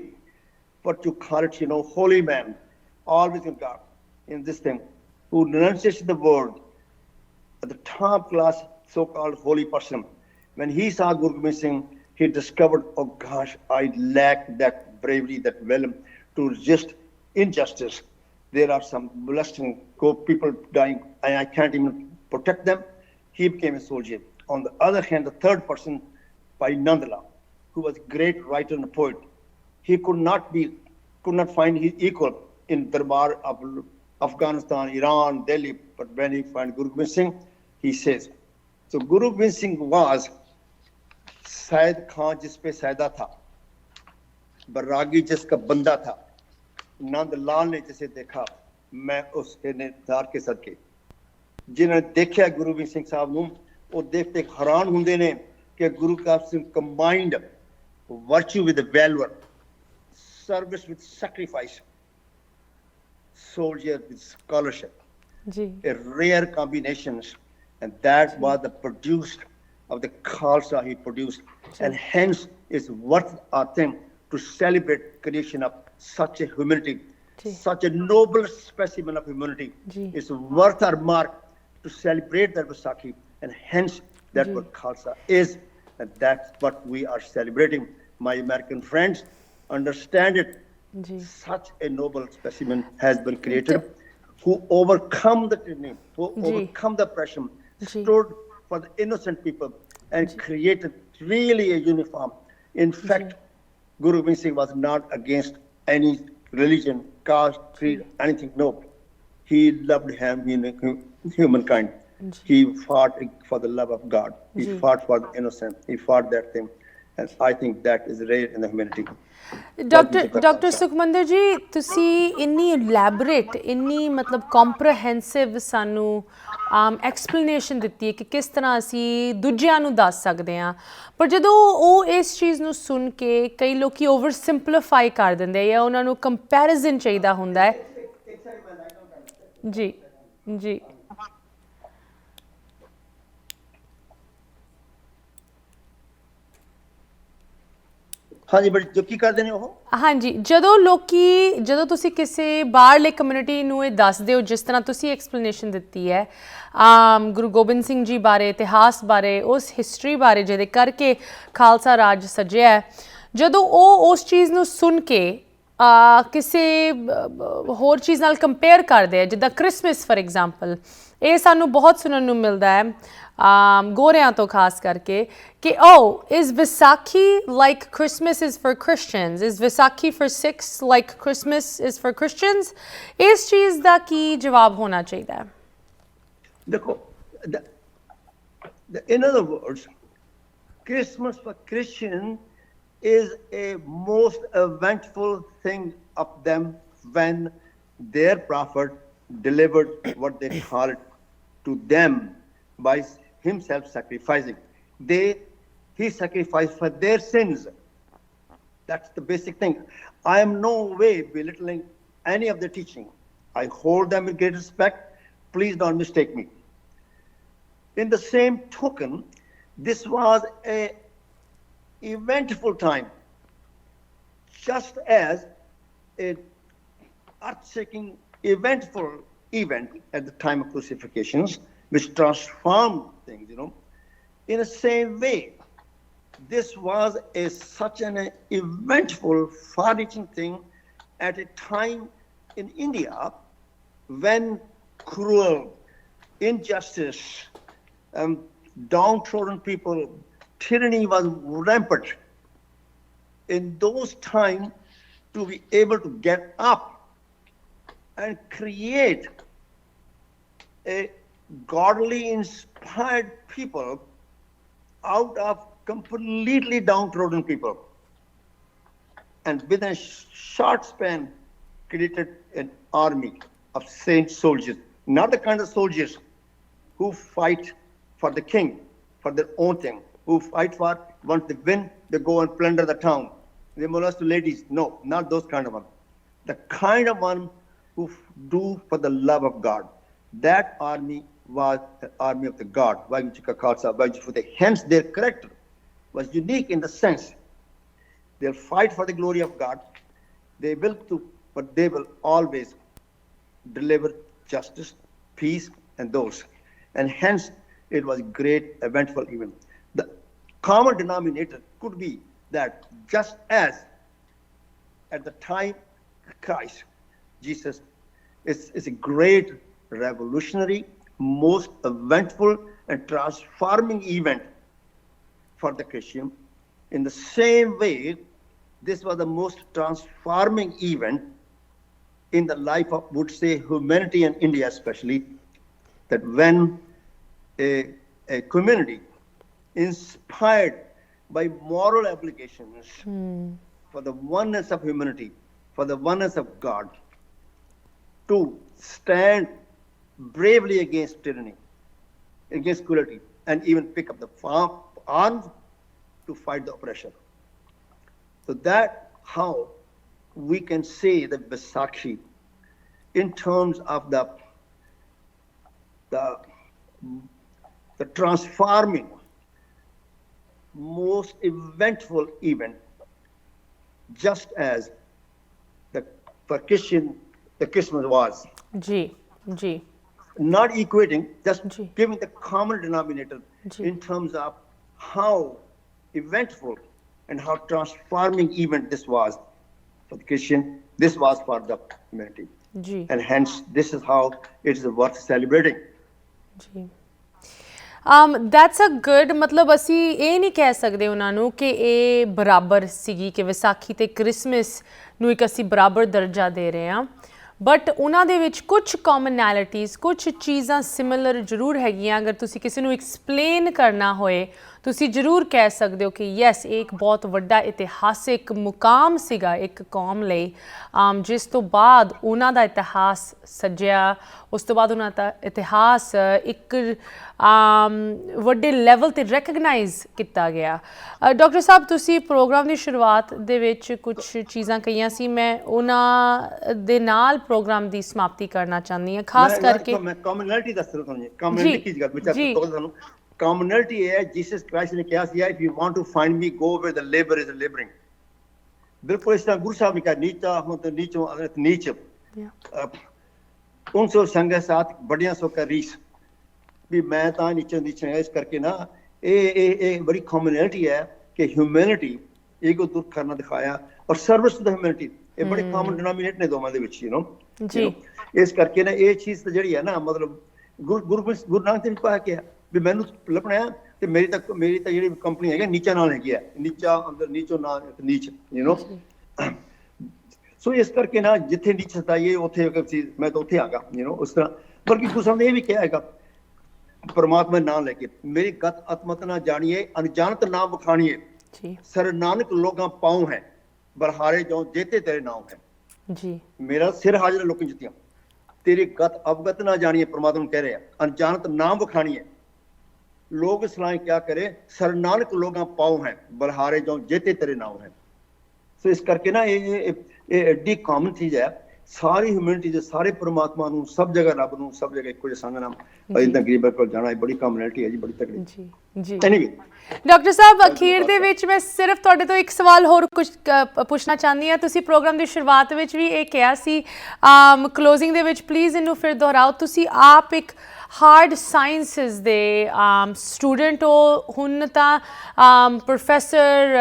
what you call it, holy man, always in God, in this thing, who renunciated the world, the top class so-called holy person. When he saw Guru Gobind Singh, he discovered, oh gosh, I lack that bravery, that will to resist injustice. There are some molesting, people dying, and I can't even protect them. He became a soldier. On the other hand, the third person, Bhai Nandlal, who was a great writer and poet, he could not find his equal in Darbar of Afghanistan, Iran, Delhi. But when he found Guru Gobind Singh, he says, so Guru Gobind Singh was Syed Khan जिस पे सैदा था, बरागी जिसका बंदा था, नंदलाल ने जिसे देखा, मैं उसके नेतार के सदके, जिन्होंने देखा गुरु गोबिंद सिंह साहब ਨੂੰ ਉਹ ਦੇਖਦੇ ਹੈਰਾਨ ਹੁੰਦੇ ਨੇ ਕਿ Guru Gobind Singh combined virtue with valor, service with sacrifice, soldier with scholarship. A rare combinations, and that was the produced of the Khalsa he produced, and hence is worth a thing to celebrate creation of such a humanity, such a noble specimen of humanity. It's worth our mark to celebrate that Vaisakhi, and hence that what Khalsa is, and that's what we are celebrating. My American friends, understand it. Such a noble specimen has been created, who overcome the tyranny, who overcome the oppression, stood for the innocent people, and created really a uniform. In fact, Guru Gobind Singh was not against any religion, caste, creed, anything. No, he loved humankind. He fought for the love of God. He fought for the innocent. He fought that thing, and I think that is rare in the humanity. Dr. Sukhmander ji, ਤੁਸੀਂ ਇੰਨੀ elaborate, ਇੰਨੀ ਮਤਲਬ comprehensive ਸਾਨੂੰ explanation ਦਿੱਤੀ ਹੈ ਕਿ ਕਿਸ ਤਰ੍ਹਾਂ ਅਸੀਂ ਦੂਜਿਆਂ ਨੂੰ ਦੱਸ ਸਕਦੇ ਹਾਂ, ਪਰ ਜਦੋਂ ਉਹ ਇਸ ਚੀਜ਼ ਨੂੰ ਸੁਣ ਕੇ ਕਈ ਲੋਕੀ ਓਵਰ ਸਿੰਪਲੀਫਾਈ ਕਰ ਦਿੰਦੇ ਜਾਂ ਉਹਨਾਂ ਨੂੰ ਕੰਪੈਰੀਜ਼ਨ ਚਾਹੀਦਾ ਹੁੰਦਾ ਹੈ. ਜੀ ਜੀ ਹਾਂਜੀ, ਬਟ ਜੋ ਕੀ ਕਰਦੇ ਨੇ ਉਹ ਹਾਂਜੀ, ਜਦੋਂ ਤੁਸੀਂ ਕਿਸੇ ਬਾਹਰਲੇ ਕਮਿਊਨਿਟੀ ਨੂੰ ਇਹ ਦੱਸਦੇ ਹੋ, ਜਿਸ ਤਰ੍ਹਾਂ ਤੁਸੀਂ ਐਕਸਪਲੇਨੇਸ਼ਨ ਦਿੱਤੀ ਹੈ ਗੁਰੂ ਗੋਬਿੰਦ ਸਿੰਘ ਜੀ ਬਾਰੇ, ਇਤਿਹਾਸ ਬਾਰੇ, ਉਸ ਹਿਸਟਰੀ ਬਾਰੇ ਜਿਹਦੇ ਕਰਕੇ ਖਾਲਸਾ ਰਾਜ ਸੱਜਿਆ ਹੈ, ਜਦੋਂ ਉਹ ਉਸ ਚੀਜ਼ ਨੂੰ ਸੁਣ ਕੇ ਕਿਸੇ ਹੋਰ ਚੀਜ਼ ਨਾਲ ਕੰਪੇਅਰ ਕਰਦੇ ਆ, ਜਿੱਦਾਂ ਕ੍ਰਿਸਮਸ ਫॉर ਐਗਜ਼ਾਮਪਲ, ਇਹ ਸਾਨੂੰ ਬਹੁਤ ਸੁਣਨ ਨੂੰ ਮਿਲਦਾ ਹੈ ਗੋਰਿਆਂ ਤੋਂ ਖਾਸ ਕਰਕੇ ਕਿ is Vaisakhi like Christmas is for Christians? Is Vaisakhi for Sikhs like Christmas is for Christians? ਇਸ ਚੀਜ਼ ਦਾ ਕੀ ਜਵਾਬ ਹੋਣਾ ਚਾਹੀਦਾ ਹੈ? ਦੇਖੋ, in other words, Christmas for Christian is a most eventful thing of them when their prophet delivered what they call it to them by himself sacrificing. He sacrificed for their sins. That's the basic thing. I am no way belittling any of the teaching. I hold them with great respect. Please don't mistake me. In the same token, this was a eventful time, just as an earth-shaking, eventful event at the time of crucifixions, which transformed things, In the same way, this was such an eventful, far-reaching thing at a time in India when cruel, injustice, downtrodden people, tyranny was rampant. In those times, to be able to get up and create a godly inspired people out of completely downtrodden people, and within a short span created an army of saint soldiers, not the kind of soldiers who fight for the king, for their own thing, who fight for, once they win, they go and plunder the town. They molest ladies. No, not those kind of one. The kind of one who do for the love of God. That army was the army of the God. Hence their character was unique in the sense they'll fight for the glory of God. They will too, but they will always deliver justice, peace, and those. And hence it was a great eventful event. The common denominator could be that just as at the time Christ, Jesus is a great revolutionary, most eventful and transforming event for the Christian. In the same way, this was the most transforming event in the life of, would say, humanity and India especially, that when a community inspired by moral obligations for the oneness of humanity, for the oneness of God, to stand bravely against tyranny, against cruelty, and even pick up the arms to fight the oppression. So that how we can say that Vaisakhi, in terms of the transforming, most eventful event, just as for Christian, the Christmas was. Ji. Not equating, just giving the common denominator in terms of how eventful and how transforming event this was for the Christian, this was for the humanity. And hence, this is how it is worth celebrating. That's a good, ਮਤਲਬ ਅਸੀਂ ਇਹ ਨਹੀਂ ਕਹਿ ਸਕਦੇ ਉਹਨਾਂ ਨੂੰ ਕਿ ਇਹ ਬਰਾਬਰ ਸੀਗੀ ਕਿ ਵਿਸਾਖੀ ਤੇ ਕ੍ਰਿਸਮਸ ਨੂੰ ਇੱਕ ਅਸੀਂ ਬਰਾਬਰ ਦਰਜਾ ਦੇ ਰਹੇ ਹਾਂ, ਬਟ ਉਹਨਾਂ ਦੇ ਵਿੱਚ ਕੁਝ ਕਾਮਨੈਲਿਟੀਜ਼, ਕੁਝ ਚੀਜ਼ਾਂ ਸਿਮਿਲਰ ਜ਼ਰੂਰ ਹੈਗੀਆਂ। ਅਗਰ ਤੁਸੀਂ ਕਿਸੇ ਨੂੰ ਐਕਸਪਲੇਨ ਕਰਨਾ ਹੋਏ ਤੁਸੀਂ ਜ਼ਰੂਰ ਕਹਿ ਸਕਦੇ ਹੋ ਕਿ ਯੈਸ, ਇਹ ਇੱਕ ਬਹੁਤ ਵੱਡਾ ਇਤਿਹਾਸਿਕ ਮੁਕਾਮ ਸੀਗਾ ਇੱਕ ਕੌਮ ਲਈ, ਜਿਸ ਤੋਂ ਬਾਅਦ ਉਹਨਾਂ ਦਾ ਇਤਿਹਾਸ ਸਜਿਆ, ਉਸ ਤੋਂ ਬਾਅਦ ਉਹਨਾਂ ਦਾ ਇਤਿਹਾਸ ਇੱਕ ਵੱਡੇ ਲੈਵਲ 'ਤੇ ਰੈਕਗਨਾਈਜ਼ ਕੀਤਾ ਗਿਆ। ਡਾਕਟਰ ਸਾਹਿਬ, ਤੁਸੀਂ ਪ੍ਰੋਗਰਾਮ ਦੀ ਸ਼ੁਰੂਆਤ ਦੇ ਵਿੱਚ ਕੁਝ ਚੀਜ਼ਾਂ ਕਹੀਆਂ ਸੀ, ਮੈਂ ਉਹਨਾਂ ਦੇ ਨਾਲ ਪ੍ਰੋਗਰਾਮ ਦੀ ਸਮਾਪਤੀ ਕਰਨਾ ਚਾਹੁੰਦੀ ਹਾਂ, ਖਾਸ ਕਰਕੇ ਮੈਂ ਕਾਮਨੈਲਿਟੀ ਦੱਸ ਰਿਹਾ ਤੁਹਾਨੂੰ। ਕਾਮਨੈਲਿਟੀ ਕੀ ਗੱਲ ਵਿੱਚ ਤੁਹਾਨੂੰ commonality है, जीसस क्राइस्ट ने कहा है, if you want to find me, go where the labor is laboring. बिल्कुल इस तरह गुरु साहब ने कहा, नीचा हो तो नीचो, अगर नीच उनसे संग साथ बढ़िया सो का रीस भी मैं ता नीचे नीचे इस करके ना ये बड़ी कॉमनैलिटी है कि ह्यूमैनिटी ईगो दूर करना दिखाया और सर्विस टू द ह्यूमैनिटी, ये बड़े कॉमन डिनोमिनेटर ने दोवां दे विच, इस करके ना ये चीज़ तो जिहड़ी है ना, मतलब गुरु नानक देव ने कहा कि ਵੀ ਮੈਨੂੰ ਲੱਭਣਾ ਹੈ ਤੇ ਮੇਰੀ ਤਾਂ ਜਿਹੜੀ ਕੰਪਨੀ ਹੈਗੀ ਨੀਚਾ ਨਾਲ ਹੈਗੀ ਹੈ, ਨੀਚਾ ਅੰਦਰ ਨੀਚੋ ਨਾਲ ਨੀਚ, ਸੋ ਇਸ ਕਰਕੇ ਨਾ ਜਿੱਥੇ ਨੀਚ ਸਤਾਈਏ ਉੱਥੇ ਮੈਂ ਤਾਂ ਉੱਥੇ ਆ ਗਿਆ, ਉਸ ਤਰ੍ਹਾਂ। ਬਲਕਿ ਗੁਰੂ ਸਾਹਿਬ ਨੇ ਇਹ ਵੀ ਕਿਹਾ ਹੈਗਾ, ਪਰਮਾਤਮਾ ਨਾਮ ਲੈ ਕੇ ਮੇਰੀ ਗਤ ਅਤਮਤ ਨਾ ਜਾਣੀਏ, ਅਣਜਾਣਤ ਨਾਮ ਬਖਾਣੀਏ, ਸਰ ਨਾਨਕ ਲੋਕਾਂ ਪਾਉ ਹੈ, ਬਲਹਾਰੇ ਜੋ ਜੇਤੇ ਤੇਰੇ ਨਾਮ ਹੈ। ਮੇਰਾ ਸਿਰ ਹਾਜ਼ਰ ਲੋਕਾਂ ਜਿੱਤੀਆਂ, ਤੇਰੀ ਗਤ ਅਵਗਤ ਨਾ ਜਾਣੀਏ, ਪਰਮਾਤਮਾ ਨੂੰ ਕਹਿ ਰਿਹਾ, ਅਣਜਾਣਤ ਨਾਮ ਬਖਾਣੀਏ, लोग सलाह क्या करे, सर नानक लोगां पाओ हैं, बलहारे जो जेते तेरे नाम है। सो इस करके ना ये एडी कॉमन चीज़ है, सारी ह्यूमैनिटी दे सारे परमात्मा नूं, सब जगह रब नूं, सब जगह इक्को जिहा संग नाम इदां गरीबां कोल जाना, बड़ी कॉमनैलिटी है जी, बड़ी तगड़ी। एनीवे ਡਾਕਟਰ ਸਾਹਿਬ, ਅਖੀਰ ਦੇ ਵਿੱਚ ਮੈਂ ਸਿਰਫ ਤੁਹਾਡੇ ਤੋਂ ਇੱਕ ਸਵਾਲ ਹੋਰ ਕੁਝ ਪੁੱਛਣਾ ਚਾਹੁੰਦੀ ਹਾਂ। ਤੁਸੀਂ ਪ੍ਰੋਗਰਾਮ ਦੀ ਸ਼ੁਰੂਆਤ ਵਿੱਚ ਵੀ ਇਹ ਕਿਹਾ ਸੀ, ਕਲੋਜ਼ਿੰਗ ਦੇ ਵਿੱਚ ਪਲੀਜ਼ ਇਹਨੂੰ ਫਿਰ ਦੁਹਰਾਓ। ਤੁਸੀਂ ਆਪ ਇੱਕ ਹਾਰਡ ਸਾਇੰਸਿਸ ਦੇ ਸਟੂਡੈਂਟ ਹੋ, ਹੁਣ ਤਾਂ ਪ੍ਰੋਫੈਸਰ,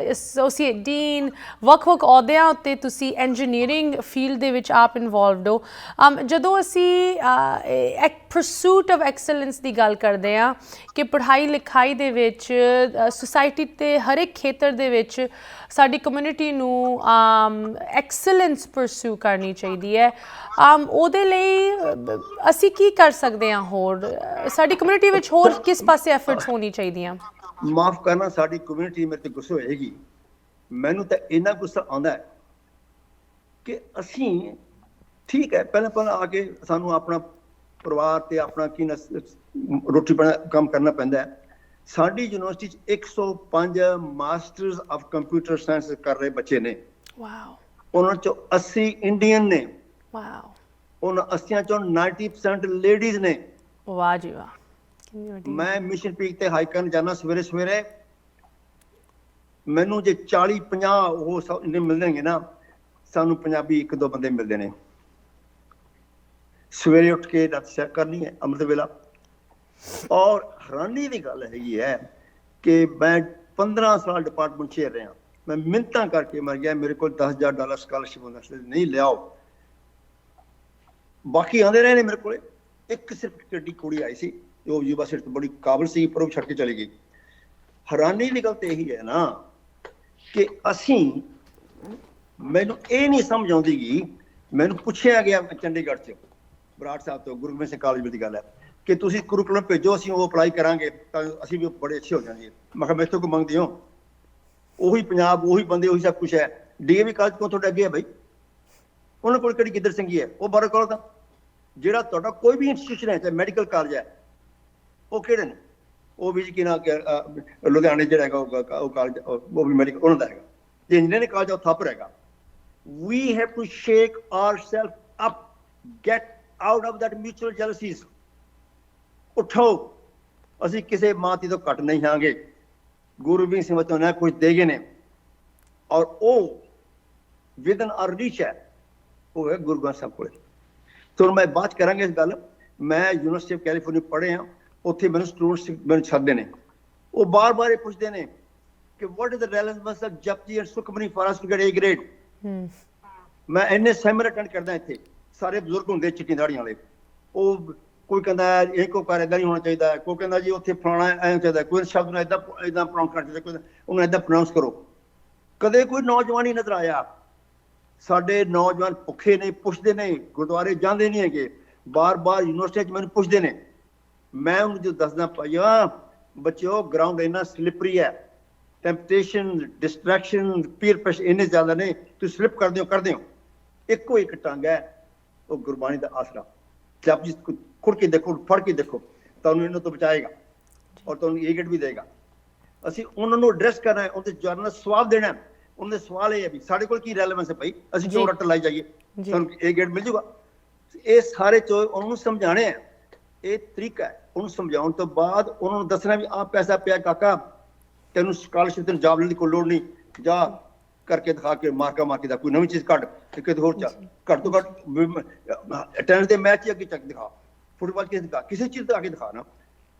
ਐਸੋਸੀਏਟ ਡੀਨ, ਵੱਖ-ਵੱਖ ਅਹੁਦਿਆਂ ਉੱਤੇ ਤੁਸੀਂ ਇੰਜੀਨੀਅਰਿੰਗ ਫੀਲਡ ਦੇ ਵਿੱਚ ਆਪ ਇਨਵੋਲਵਡ ਹੋ। ਜਦੋਂ ਅਸੀਂ ਪਰਸੂਟ ਆਫ ਐਕਸਲੈਂਸ ਦੀ ਗੱਲ ਕਰਦੇ ਹਾਂ ਕਿ ਪੜ੍ਹਾਈ ਲਿਖਾਈ ਦੇ ਵਿੱਚ ਸੁਸਾਇਟੀ ਤੇ ਹਰ ਇੱਕ ਖੇਤਰ ਦੇ ਵਿੱਚ ਸਾਡੀ ਕਮਿਊਨਿਟੀ ਨੂੰ ਐਕਸਲੈਂਸ ਪਰਸੂ ਕਰਨੀ ਚਾਹੀਦੀ ਹੈ, ਉਹਦੇ ਲਈ ਅਸੀਂ ਕੀ ਕਰ ਸਕਦੇ ਹਾਂ, ਹੋਰ ਸਾਡੀ ਕਮਿਊਨਿਟੀ ਵਿੱਚ ਹੋਰ ਕਿਸ ਪਾਸੇ ਐਫਰਟਸ ਹੋਣੀ ਚਾਹੀਦੀਆਂ? ਮਾਫ ਕਰਨਾ, ਸਾਡੀ ਕਮਿਊਨਿਟੀ ਮੇਰੇ ਤੇ ਗੁੱਸੇ ਹੋਏਗੀ, ਮੈਨੂੰ ਤਾਂ ਇੰਨਾ ਗੁੱਸਾ ਆਉਂਦਾ ਹੈ ਕਿ ਅਸੀਂ ਠੀਕ ਹੈ ਪਹਿਲਾਂ ਆ ਕੇ ਸਾਨੂੰ ਆਪਣਾ ਪਰਿਵਾਰ ਤੇ ਆਪਣਾ ਕੀ ਰੋਟੀ ਪਾਣੀ ਕੰਮ ਕਰਨਾ ਪੈਂਦਾ ਹੈ, ਸਾਡੀ ਯੂਨੀਵਰਸਿਟੀ 'ਚ 105 ਮਾਸਟਰਸ ਆਫ ਕੰਪਿਊਟਰ ਸਾਇੰਸ ਕਰ ਰਹੇ ਬੱਚੇ ਨੇ। ਵਾਓ। ਉਹਨਾਂ 'ਚੋਂ 80 ਇੰਡੀਅਨ ਨੇ। ਵਾਓ। ਉਹਨਾਂ 80 ਚੋਂ 90% ਲੇਡੀਜ਼ ਨੇ। ਵਾਹ ਜੀ ਵਾਹ, ਕਿੰਨੀ ਵੱਡੀ। ਮੈਂ ਮਿਸ਼ਨ ਪੀਕ ਤੇ ਹਾਈਕ ਕਰਨ ਜਾਣਾ ਸਵੇਰੇ ਸਵੇਰੇ, ਮੈਨੂੰ ਜੇ 40-50 ਉਹ ਇੰਨੇ ਮਿਲਣਗੇ ਨਾ, ਸਾਨੂੰ ਪੰਜਾਬੀ 1-2 ਬੰਦੇ ਮਿਲਦੇ ਨੇ। ਸਵੇਰੇ ਉੱਠ ਕੇ ਰਾਤ ਸੈਰ ਕਰਨੀ ਹੈ ਅੰਮ੍ਰਿਤ ਵੇਲਾ। ਔਰ ਹੈਰਾਨੀ ਦੀ ਗੱਲ ਹੈਗੀ ਹੈ ਕਿ ਮੈਂ 15 ਸਾਲ ਡਿਪਾਰਟਮੈਂਟ 'ਚ ਰਿਹਾ। ਮੈਂ ਮਿੰਨਤਾਂ ਕਰਕੇ ਮਰ ਗਿਆ, ਮੇਰੇ ਕੋਲ $10,000 ਸਕਾਲਰਸ਼ਿਪ ਹੁੰਦਾ, ਨਹੀਂ ਲਿਆਓ। ਬਾਕੀ ਆਉਂਦੇ ਰਹੇ ਨੇ ਮੇਰੇ ਕੋਲ। ਇੱਕ ਸਿਰਫ ਕਿੱਡੀ ਕੁੜੀ ਆਈ ਸੀ, ਉਹ ਯੂਨੀਵਰਸਿਟੀ ਤੋਂ ਬੜੀ ਕਾਬਲ ਸੀ, ਪਰ ਉਹ ਛੱਡ ਕੇ ਚਲੀ ਗਈ। ਹੈਰਾਨੀ ਦੀ ਗੱਲ ਤਾਂ ਇਹੀ ਹੈ ਨਾ ਕਿ ਅਸੀਂ, ਮੈਨੂੰ ਇਹ ਨਹੀਂ ਸਮਝ ਆਉਂਦੀ ਗੀ। ਮੈਨੂੰ ਪੁੱਛਿਆ ਗਿਆ ਚੰਡੀਗੜ੍ਹ 'ਚ ਬਰਾੜ ਸਾਹਿਬ ਤੋਂ, ਗੁਰੂ ਗੋਬਿੰਦ ਸਿੰਘ ਕਾਲਜ ਦੀ ਗੱਲ ਹੈ ਕਿ ਤੁਸੀਂ ਕੁਰੀਕੁਲਮ ਭੇਜੋ, ਅਸੀਂ ਉਹ ਅਪਲਾਈ ਕਰਾਂਗੇ ਤਾਂ ਅਸੀਂ ਵੀ ਬੜੇ ਅੱਛੇ ਹੋ ਜਾਵਾਂਗੇ। ਮੈਂ ਕਿਹਾ ਮੈਥੋਂ ਕਿਉਂ ਮੰਗਦੇ ਹੋ? ਉਹੀ ਪੰਜਾਬ, ਉਹੀ ਬੰਦੇ, ਉਹੀ ਸਭ ਕੁਛ ਹੈ। DAV ਕਾਲਜ ਕੋਲ ਤੁਹਾਡੇ ਅੱਗੇ ਹੈ ਬਾਈ, ਉਹਨਾਂ ਕੋਲ ਕਿਹੜੀ ਗਿੱਦੜ ਸਿੰਘੀ ਹੈ? ਉਹ ਬਾਹਰ ਕੋਲ ਤਾਂ ਜਿਹੜਾ ਤੁਹਾਡਾ ਕੋਈ ਵੀ ਇੰਸਟੀਟਿਊਸ਼ਨ ਹੈ, ਚਾਹੇ ਮੈਡੀਕਲ ਕਾਲਜ ਹੈ, ਉਹ ਕਿਹੜੇ ਨੇ? ਉਹ ਵੀ ਕੀ ਨਾ ਲੁਧਿਆਣੇ ਜਿਹੜਾ ਹੈਗਾ ਉਹ ਕਾਲਜ, ਉਹ ਵੀ ਮੈਡੀਕਲ ਉਹਨਾਂ ਦਾ ਹੈਗਾ। ਜੇ ਇੰਜੀਨੀਅਰਿੰਗ ਕਾਲਜ ਉਹ ਥਾਪਰ ਹੈਗਾ। We have to shake ourselves up, get out of that mutual jealousies. ਉੱਠੋ, ਅਸੀਂ ਕਿਸੇ ਮਾਤੀ ਤੋਂ ਘੱਟ ਨਹੀਂ ਹਾਂਗੇ। ਗੁਰੂ ਗੋਬਿੰਦ ਸਿੰਘ ਤੋਂ ਨਾ ਕੁਝ ਦੇ ਗਏ ਨੇ, ਔਰ ਉਹ ਵਿਦਨ ਆਰ ਰੀਚ ਹੈ, ਉਹ ਹੈ ਗੁਰੂ ਗ੍ਰੰਥ ਸਾਹਿਬ ਕੋਲੇ। ਤੁਹਾਨੂੰ ਮੈਂ ਬਾਤ ਕਰਾਂਗੇ ਇਸ ਗੱਲ। ਮੈਂ ਯੂਨੀਵਰਸਿਟੀ ਆਫ ਕੈਲੀਫੋਰਨੀਆ ਪੜ੍ਹਿਆ, ਉੱਥੇ ਮੈਨੂੰ ਸਟੂਡੈਂਟਸ ਮੈਨੂੰ ਛੱਡਦੇ ਨੇ, ਉਹ ਬਾਰ-ਬਾਰ ਇਹ ਪੁੱਛਦੇ ਨੇ ਕਿ what is the relevance of Japji and Sukhmani for us to get A grade? ਮੈਂ ਇੰਨੇ ਸੈਮੀਨਾਰ ਅਟੈਂਡ ਕਰਦਾ ਇੱਥੇ, ਸਾਰੇ ਬਜ਼ੁਰਗ ਹੁੰਦੇ ਚਿੱਟੀ ਦਾੜੀਆਂ ਵਾਲੇ। ਉਹ ਕੋਈ ਕਹਿੰਦਾ ਇਹ ਕੋ ਕਰ ਏਦਾਂ ਨਹੀਂ ਹੋਣਾ ਚਾਹੀਦਾ, ਕੋਈ ਕਹਿੰਦਾ ਜੀ ਉੱਥੇ ਫਲਾਣਾ ਐਂ ਚਾਹੀਦਾ, ਕੋਈ ਸ਼ਬਦ ਨੂੰ ਏਦਾਂ ਪ੍ਰੋਨਾਊਂਸ ਕਰਨਾ ਚਾਹੀਦਾ, ਕੋਈ ਉਹਨੂੰ ਏਦਾਂ ਪ੍ਰੋਨਾਊਂਸ ਕਰੋ। ਕਦੇ ਕੋਈ ਨੌਜਵਾਨ ਹੀ ਨਜ਼ਰ ਆਇਆ। ਸਾਡੇ ਨੌਜਵਾਨ ਭੁੱਖੇ ਨੇ, ਪੁੱਛਦੇ ਨੇ, ਗੁਰਦੁਆਰੇ ਜਾਂਦੇ ਨਹੀਂ ਹੈਗੇ, ਬਾਰ-ਬਾਰ ਯੂਨੀਵਰਸਿਟੀ 'ਚ ਮੈਨੂੰ ਪੁੱਛਦੇ ਨੇ। ਮੈਂ ਉਹਨੂੰ ਜੋ ਦੱਸਦਾ ਪਾਇਆ, ਬੱਚਿਓ ਗਰਾਊਂਡ ਇੰਨਾ ਸਲਿਪਰੀ ਹੈ, ਟੈਂਪਟੇਸ਼ਨ, ਡਿਸਟਰੈਕਸ਼ਨ, ਪੀਅਰ ਪ੍ਰੈਸ਼ਰ ਇੰਨੇ ਜ਼ਿਆਦਾ ਨੇ, ਤੁਸੀਂ ਸਲਿਪ ਕਰਦੇ ਹੋ। ਇੱਕੋ ਇੱਕ ਟੰਗ ਹੈ, ਉਹ ਗੁਰਬਾਣੀ ਦਾ ਆਸਰਾ। ਜਪ ਜੀ ਖੁੜ ਕੇ ਦੇਖੋ, ਫੜ ਕੇ ਦੇਖੋ, ਤੁਹਾਨੂੰ ਇਹਨਾਂ ਤੋਂ ਬਚਾਏਗਾ ਔਰ ਤੁਹਾਨੂੰ A grade ਵੀ ਦੇਗਾ। ਅਸੀਂ ਉਹਨਾਂ ਨੂੰ ਐਡਰੈਸ ਕਰਨਾ ਹੈ, ਉਹਦੇ ਜਵਾਬ ਦਾ ਸਵਾਲ ਦੇਣਾ। ਉਹਨਾਂ ਦੇ ਸਵਾਲ ਇਹ ਹੈ ਵੀ ਸਾਡੇ ਕੋਲ ਕੀ ਰੈਲੇਵੈਂਸ ਹੈ ਭਾਈ, ਅਸੀਂ ਕਿਉਂ ਰੱਟ ਲਾਈ ਜਾਈਏ, ਸਾਨੂੰ A grade ਮਿਲ ਜੂਗਾ। ਇਹ ਸਾਰੇ ਚੋ ਉਹਨੂੰ ਸਮਝਾਣੇ ਹੈ, ਇਹ ਤਰੀਕਾ ਹੈ। ਉਹਨੂੰ ਸਮਝਾਉਣ ਤੋਂ ਬਾਅਦ ਉਹਨਾਂ ਨੂੰ ਦੱਸਣਾ ਵੀ ਆਹ ਪੈਸਾ ਪਿਆ ਕਾਕਾ, ਤੈਨੂੰ ਸਕਾਲਰਸ਼ਿਪ, ਤੈਨੂੰ ਜੌਬ ਲੈਣ ਦੀ ਕੋਈ ਲੋੜ ਨਹੀਂ, ਜਾ ਕਰਕੇ ਦਿਖਾ ਕੇ ਮਾਰਕਾ ਦਾ ਕੋਈ ਨਵੀਂ ਚੀਜ਼ ਕੱਢ ਤੇ ਕਿਤੇ ਹੋਰ ਚੱਲ। ਘੱਟ ਤੋਂ ਘੱਟ ਅਟੈਂਡ ਦੇ ਮੈਚ ਹੀ ਅੱਗੇ ਚੱਕ ਦਿਖਾ, ਫੁੱਟਬਾਲ ਕਿਸੇ ਦਿਖਾ, ਕਿਸੇ ਚੀਜ਼ ਤੇ ਆ ਕੇ ਦਿਖਾ ਨਾ,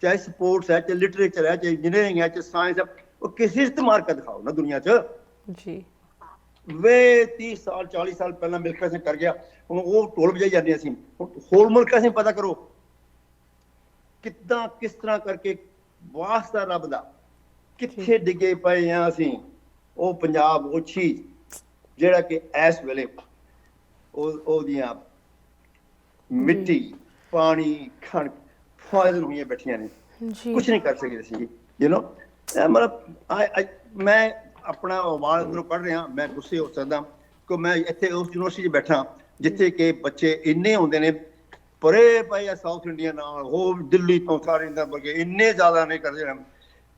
ਚਾਹੇ ਸਪੋਰਟਸ ਹੈ, ਚਾਹੇ ਲਿਟਰੇਚਰ ਹੈ, ਚਾਹੇ ਇੰਜੀਨੀਅਰਿੰਗ ਹੈ, ਚਾਹੇ ਸਾਇੰਸ ਹੈ, ਉਹ ਕਿਸੇ ਚੀਜ਼ ਤੇ ਮਾਰਕਾ ਦਿਖਾਓ ਨਾ ਦੁਨੀਆ 'ਚ। ਜੀ ਵੇ 30 ਸਾਲ 40 ਸਾਲ ਪਹਿਲਾਂ ਮਿਲਖਾ ਸਿੰਘ ਕਰ ਗਿਆ, ਹੁਣ ਉਹ ਢੋਲ ਵਜਾਈ ਜਾਂਦੇ ਅਸੀਂ। ਹੋਰ ਮੁਲਕਾਂ ਸਿੰਘ ਪਤਾ ਕਰੋ ਕਿੱਦਾਂ ਕਿਸ ਤਰ੍ਹਾਂ ਕਰਕੇ ਵਾਸਤਾ ਰੱਬ ਦਾ ਕਿੱਥੇ ਡਿੱਗੇ ਪਏ ਆ ਅਸੀਂ। ਉਹ ਪੰਜਾਬ ਉੱਚੀ ਜਿਹੜਾ ਕਿ ਇਸ ਵੇਲੇ ਉਹਦੀਆਂ ਮਿੱਟੀ, ਪਾਣੀ, ਖਣ ਫਾਇਲ ਹੋਈਆਂ ਬੈਠੀਆਂ ਨੇ, ਕੁਛ ਨਹੀਂ ਕਰ ਸਕਦੇ ਅਸੀਂ। ਮਤਲਬ ਮੈਂ ਆਪਣਾ ਆਵਾਜ਼ ਅੰਦਰੋਂ ਕੱਢ ਰਿਹਾ, ਮੈਂ ਗੁੱਸੇ ਹੋ ਸਕਦਾ ਕਿ ਮੈਂ ਇੱਥੇ ਉਸ ਯੂਨੀਵਰਸਿਟੀ 'ਚ ਬੈਠਾ ਜਿੱਥੇ ਕਿ ਬੱਚੇ ਇੰਨੇ ਹੁੰਦੇ ਨੇ ਪਰੇ ਪਏ ਆ ਸਾਊਥ ਇੰਡੀਆ ਨਾਲ, ਉਹ ਦਿੱਲੀ ਤੋਂ ਸਾਰੇ ਵਰਗੇ ਇੰਨੇ ਜ਼ਿਆਦਾ ਨਹੀਂ ਕਰਦੇ।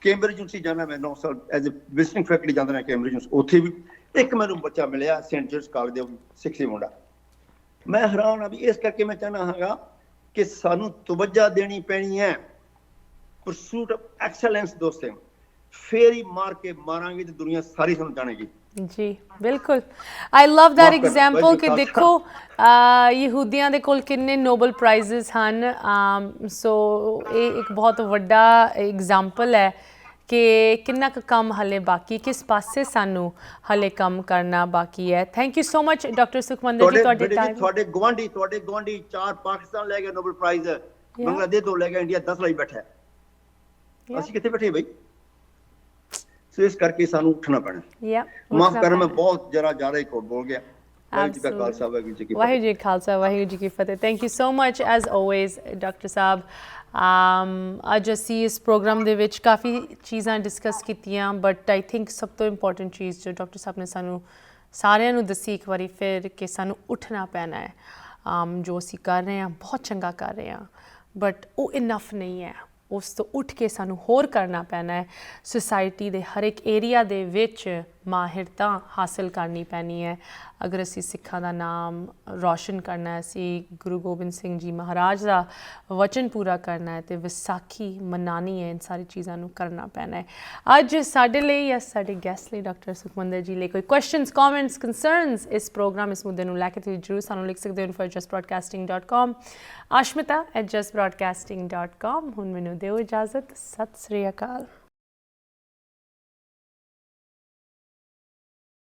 ਕੈਂਬਰਿਜ ਯੂਨੀਵਰਸਿਟੀ ਜਾਣਾ ਮੈਂ 9 ਸਾਲ ਐਜ਼ ਏ ਵਿਜ਼ਿਟਿੰਗ ਫੈਕਲਟੀ ਜਾਂਦਾ ਰਿਹਾ ਕੈਂਬਰਿਜ ਯੂਨੀਵਰਸਿਟੀ। ਉੱਥੇ ਵੀ ਇੱਕ ਮੈਨੂੰ ਬੱਚਾ ਮਿਲਿਆ ਸੇਂਟ ਜੋਰਜ ਕਾਲਜ ਦੇ 6 ਮੁੰਡਾ। ਮੈਂ ਹੈਰਾਨ ਆ ਵੀ ਇਸ ਕਰਕੇ ਮੈਂ ਚਾਹੁੰਦਾ ਹਾਂਗਾ ਕਿ ਸਾਨੂੰ ਤਵੱਜਾ ਦੇਣੀ ਪੈਣੀ ਹੈ ਪਰਸੂਟ ਆਫ ਐਕਸਲੈਂਸ ਦੋਸਤੇ। ਫੇਰ ਹੀ ਮਾਰ ਕੇ ਮਾਰਾਂਗੇ ਤੇ ਦੁਨੀਆ ਸਾਰੀ ਸਾਨੂੰ ਜਾਣੇਗੀ। ਜੀ ਬਿਲਕੁਲ, ਆਈ ਲਵ ਦੈਟ ਐਗਜ਼ਾਮਪਲ ਕਿ ਦੇਖੋ ਯਹੂਦੀਆਂ ਦੇ ਕੋਲ ਕਿੰਨੇ ਨੋਬਲ ਪ੍ਰਾਈਜ਼ਸ ਹਨ। ਸੋ ਇਹ ਇੱਕ ਬਹੁਤ ਵੱਡਾ ਐਗਜ਼ਾਮਪਲ ਹੈ ਕਿ ਕਿੰਨਾ ਕੁ ਕੰਮ ਹਲੇ ਬਾਕੀ, ਕਿਸ ਪਾਸੇ ਸਾਨੂੰ ਹਲੇ ਕੰਮ ਕਰਨਾ ਬਾਕੀ ਹੈ। Thank you so much doctor Sukhmandar ਜੀ ਤੁਹਾਡੇ ਟਾਈਮ। ਤੁਹਾਡੇ ਗਵਾਂਢੀ 4 ਪਾਕਿਸਤਾਨ ਲੈ ਗਏ ਨੋਬਲ ਪ੍ਰਾਈਜ਼, ਬੰਗਲਾਦੇਸ਼ 2 ਲੈ ਗਿਆ, ਇੰਡੀਆ 10 ਲਈ ਬੈਠਾ, ਅਸੀਂ ਕਿੱਥੇ ਬੈਠੇ ਬਈ? ਸੋ ਇਸ ਕਰਕੇ ਸਾਨੂੰ ਉੱਠਣਾ ਪੈਣਾ। ਮਾਫ ਕਰ, ਮੈਂ ਬਹੁਤ ਜ਼ਿਆਦਾ ਹੀ ਬੋਲ ਗਿਆ। ਵਾਹਿਗੁਰੂ ਜੀ ਕਾ ਖਾਲਸਾ, ਵਾਹਿਗੁਰੂ ਜੀ ਕੀ ਫਤਿਹ। ਵਾਹਿਗੁਰੂ ਜੀ ਖਾਲਸਾ, ਵਾਹਿਗੁਰੂ ਜੀ ਕੀ ਫਤਿਹ। Thank you so much as always doctor ਸਾਹਿਬ। ਅੱਜ ਅਸੀਂ ਇਸ ਪ੍ਰੋਗਰਾਮ ਦੇ ਵਿੱਚ ਕਾਫੀ ਚੀਜ਼ਾਂ ਡਿਸਕਸ ਕੀਤੀਆਂ, ਬਟ ਆਈ ਥਿੰਕ ਸਭ ਤੋਂ ਇੰਪੋਰਟੈਂਟ ਚੀਜ਼ ਜੋ ਡਾਕਟਰ ਸਾਹਿਬ ਨੇ ਸਾਨੂੰ ਸਾਰਿਆਂ ਨੂੰ ਦੱਸੀ ਇੱਕ ਵਾਰੀ ਫਿਰ ਕਿ ਸਾਨੂੰ ਉੱਠਣਾ ਪੈਣਾ ਹੈ। ਜੋ ਅਸੀਂ ਕਰ ਰਹੇ ਹਾਂ ਬਹੁਤ ਚੰਗਾ ਕਰ ਰਹੇ ਹਾਂ, ਬਟ ਉਹ ਇਨਫ ਨਹੀਂ ਹੈ। ਉਸ ਤੋਂ ਉੱਠ ਕੇ ਸਾਨੂੰ ਹੋਰ ਕਰਨਾ ਪੈਣਾ ਹੈ। ਸੁਸਾਇਟੀ ਦੇ ਹਰ ਇੱਕ ਏਰੀਆ ਦੇ ਵਿੱਚ ਮਾਹਿਰਤਾ ਹਾਸਲ ਕਰਨੀ ਪੈਣੀ ਹੈ। ਅਗਰ ਅਸੀਂ ਸਿੱਖਾਂ ਦਾ ਨਾਮ ਰੌਸ਼ਨ ਕਰਨਾ ਹੈ, ਅਸੀਂ ਗੁਰੂ ਗੋਬਿੰਦ ਸਿੰਘ ਜੀ ਮਹਾਰਾਜ ਦਾ ਵਚਨ ਪੂਰਾ ਕਰਨਾ ਹੈ, ਅਤੇ ਵਿਸਾਖੀ ਮਨਾਉਣੀ ਹੈ, ਇਨ ਸਾਰੀ ਚੀਜ਼ਾਂ ਨੂੰ ਕਰਨਾ ਪੈਣਾ ਹੈ। ਅੱਜ ਸਾਡੇ ਲਈ ਜਾਂ ਸਾਡੇ ਗੈਸਟ ਲਈ ਡਾਕਟਰ ਸੁਖਮੰਦਰ ਜੀ ਲਈ ਕੋਈ ਕੁਐਸਚਨਸ, ਕਮੈਂਟਸ, ਕੰਸਰਨਸ ਇਸ ਪ੍ਰੋਗਰਾਮ, ਇਸ ਮੁੱਦੇ ਨੂੰ ਲੈ ਕੇ ਤੁਸੀਂ ਜ਼ਰੂਰ ਸਾਨੂੰ ਲਿਖ ਸਕਦੇ ਹੋ info@justbroadcasting.com, aashmeeta@justbroadcasting.com। ਹੁਣ ਮੈਨੂੰ ਦਿਓ ਇਜਾਜ਼ਤ। ਸਤਿ ਸ੍ਰੀ ਅਕਾਲ।